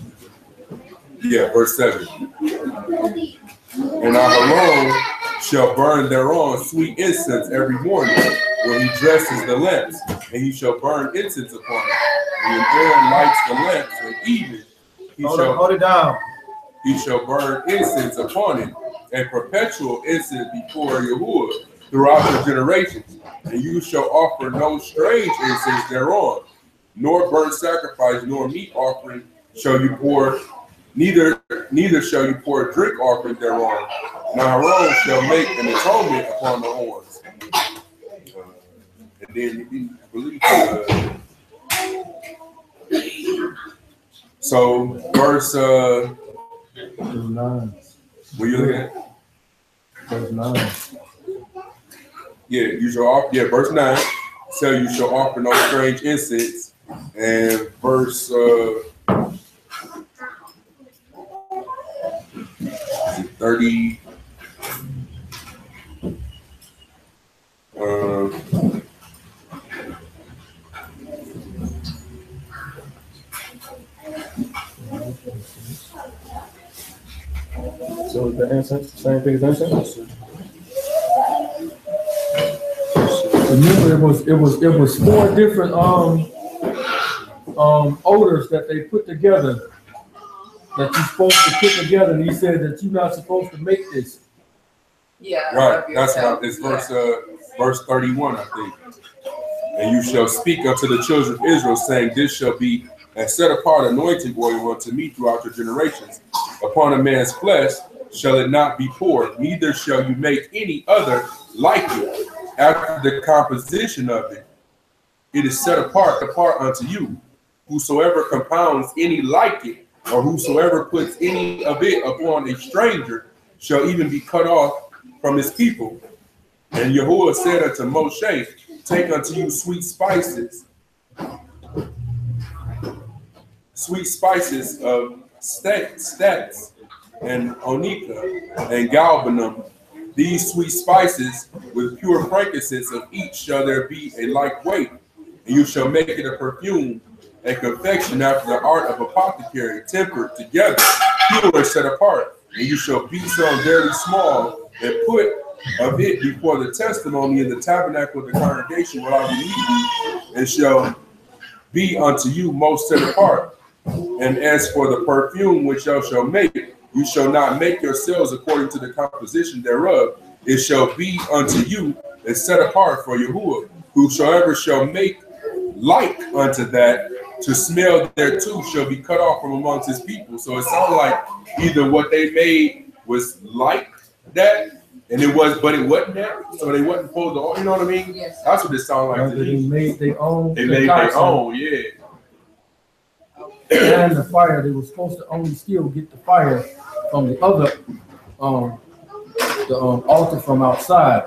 Yeah, verse 7. And Aharon shall burn thereon sweet incense every morning when he dresses the lamps, and he shall burn incense upon it. And when Aaron lights the lamps at evening, Hold it down. He shall burn incense upon it, and perpetual incense before Yahuwah throughout the generations. And you shall offer no strange incense thereon, nor burnt sacrifice, nor meat offering shall you pour. Neither shall you pour a drink offering thereon. Now Aaron shall make an atonement upon the horns. And then he believe. So verse 9. where you looking at? Verse 9. Yeah, you shall offer. Yeah, verse 9. So you shall offer no strange incense. And verse 30. So the incense, same thing as incense. Remember, it was 4 different odors that they put together that you're supposed to put together, and he said that you're not supposed to make this. Yeah. Right, that's right. It's verse 31, I think. And you shall speak unto the children of Israel, saying, this shall be a set apart anointing oil unto me throughout your generations. Upon a man's flesh, shall it not be poured, neither shall you make any other like it. After the composition of it, it is set apart unto you. Whosoever compounds any like it, or whosoever puts any of it upon a stranger, shall even be cut off from his people. And Yahuwah said unto Moshe, take unto you sweet spices of stacks and onycha and galbanum. These sweet spices with pure frankincense of each shall there be a like weight, and you shall make it a perfume, a confection after the art of apothecary, tempered together, pure and set apart. And you shall beat some very small, and put of it before the testimony in the tabernacle of the congregation where I will meet you, and shall be unto you most set apart. And as for the perfume which you shall make, you shall not make yourselves according to the composition thereof. It shall be unto you and set apart for Yahuwah. Whosoever shall make like unto that, to smell thereto, shall be cut off from amongst his people. So it sounded like either what they made was like that, and it was, but it wasn't that. So they wasn't supposed to, you know what I mean? Yes. That's what it sounded like. They made their own. They made their own, yeah. And the fire, they were supposed to only still get the fire from the other altar from outside.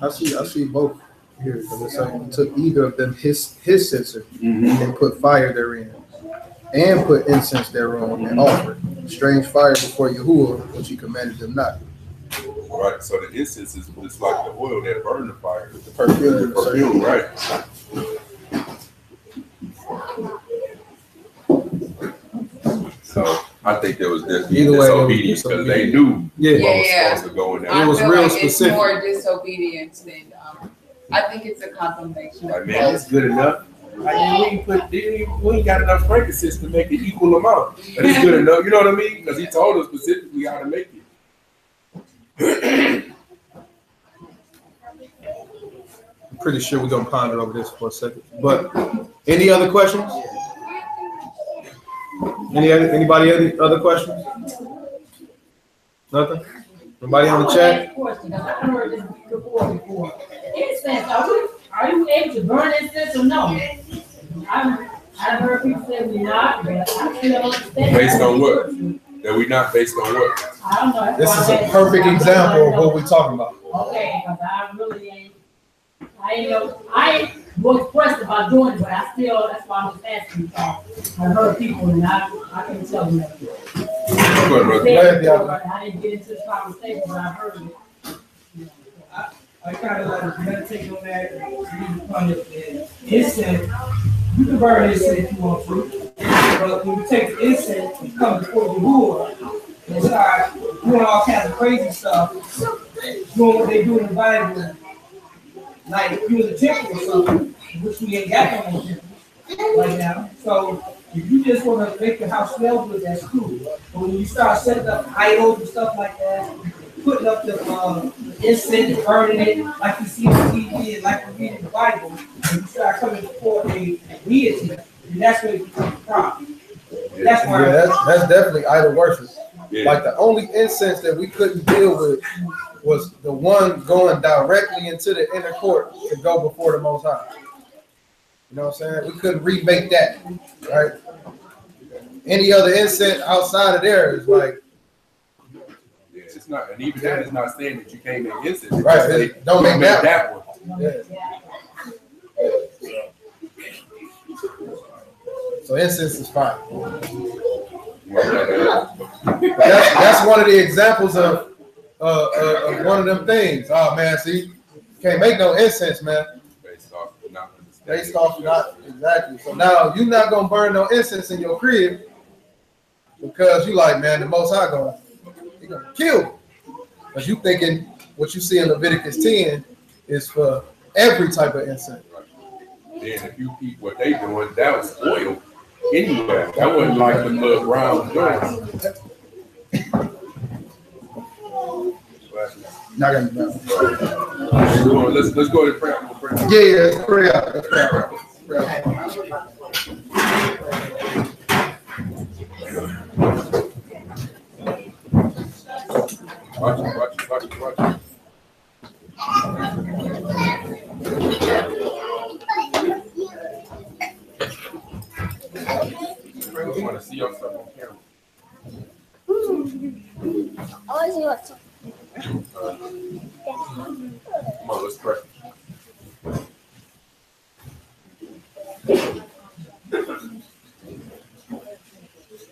I see both here, because it's saying he took either of them his censer and put fire therein, and put incense thereon and offered strange fire before Yahuwah, which he commanded them not. Right, so the incense is like the oil that burned the fire. The perfume, right. So I think there was disobedience because they knew what was supposed to go in there. I It was feel real like specific. It's more disobedience than I think it's a combination Like, of man, both. it's good enough. I mean, we ain't got enough frankincense to make an equal amount. But it's good enough, you know what I mean? Because he told us specifically how to make it. I'm pretty sure we're gonna ponder over this for a second. But any other questions? Anybody other questions? Nothing? Nobody on the chat? Question, I heard this before. Incense, are you able to burn incense or no? I've heard people say we're not, but I still don't understand. Based on what? That we not based on what? I don't know. This is a perfect example of what we're talking about. Okay, because I really ain't, I was pressed about doing it, but I still, that's why I'm just asking. I heard people and I can't tell them that. I didn't get into this conversation, but I heard it. I kind of like meditate on that. Incense, you can burn incense if you want to, but when you take the incense, you come before the Lord and start doing all kinds of crazy stuff, doing what they do in the Bible, like you in the temple or something, which we ain't got no more temple right now. So if you just want to make the house smell good, that's cool. But when you start setting up idols and stuff like that, putting up the incense and burning it like you see on TV and like we read in the Bible, and you start coming before a deity, and that's where it becomes a problem. That's why. Yeah, that's definitely idol worship. Yeah. Like the only incense that we couldn't deal with was the one going directly into the inner court to go before the Most High. You know what I'm saying? We couldn't remake that, right? Any other incense outside of there is like, It's not, and even that is not saying that you can't make incense. right? Don't make that one. Yeah. So incense is fine. That's one of the examples of one of them things. Oh man, see, can't make no incense, man. Based off not exactly. So now you're not gonna burn no incense in your crib because you like, man, the Most High gonna kill you. Because you thinking what you see in Leviticus 10 is for every type of incense. Then if you keep what they doing, that was oil anyway. That wasn't like the little brown joints. Not gonna know. Let's go to prayer. Yeah, let's pray out. Let's pray out. Watch it, watch it, watch it, watch it. You want to see yourself on camera. Come on, let's pray.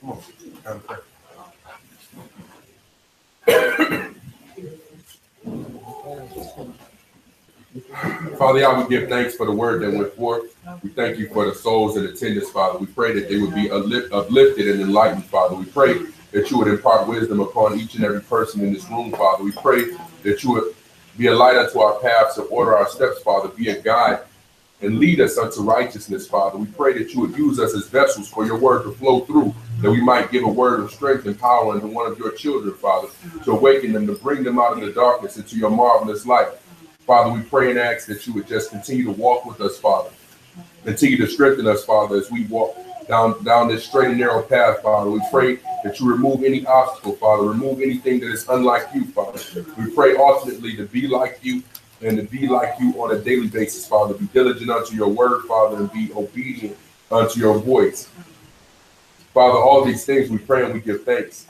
Come on, time to pray. Father God, we give thanks for the word that went forth. We thank you for the souls in attendance, Father. We pray that they would be uplifted and enlightened, Father. We pray that you would impart wisdom upon each and every person in this room, Father. We pray that you would be a light unto our paths and order our steps, Father. Be a guide and lead us unto righteousness, Father. We pray that you would use us as vessels for your word to flow through, that we might give a word of strength and power unto one of your children, Father, to awaken them, to bring them out of the darkness into your marvelous light. Father, we pray and ask that you would just continue to walk with us, Father. Continue to strengthen us, Father, as we walk down this straight and narrow path, Father. We pray that you remove any obstacle, Father. Remove anything that is unlike you, Father. We pray ultimately to be like you and to be like you on a daily basis, Father. Be diligent unto your word, Father, and be obedient unto your voice. Father, all these things we pray and we give thanks.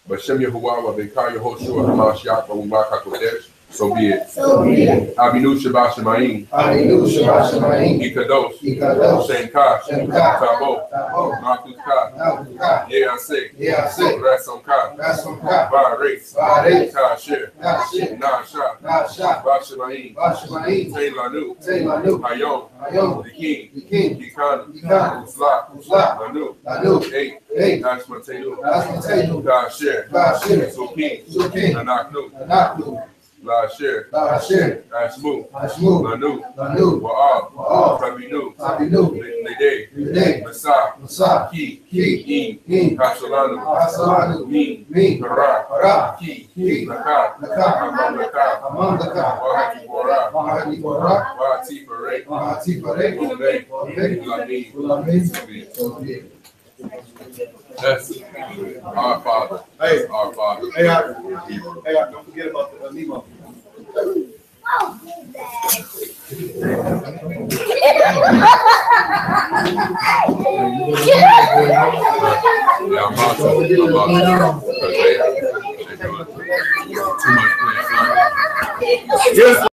Bashem Yehovah wa Bekar Yehoshua HaMashiach B'Umaka Kodesh. So be it. So be it. Abinu Shabbat Shemayim. Abinu Shabbat Shemayim. Ikadosh. Ikadosh. Shenka. Shenka. Tabo. Tabo. Makutka. Makutka. Yeasek. Yeasek. Rasomka. Rasomka. Varex. Varex. Kasher. Kasher. Nasha. Nasha. Bashemayim. Bashemayim. Teilanu. Teilanu. Hayom. Hayom. The King. The King. Yikanu. Yikanu. Uzla. Uzla. Lanu. Lanu. Eight. Eight. Nashmatenu. Nashmatenu. Kasher. Kasher. Suki. Suki. Nanaknu. Nanaknu. Lasher, Lasher, Ashmu, Ashmu, Lanu, Lanu, Wa'ab, Tabinu, Tabinu, Lede, Lede, Masa, Masa, Ki, Ki, In, Hasalanu, Hasalanu, Min, Hara, Hara, Ki, Naka, Naka, Amam Naka, Wahati Bora, Wahati Bora, Wahati Pare, Wahati Pare, Ulame, Ulame, that's our Father. Hey, our Father. Hey, don't forget about the Nemo. Yeah, I'm about to. Too much playing. Yes.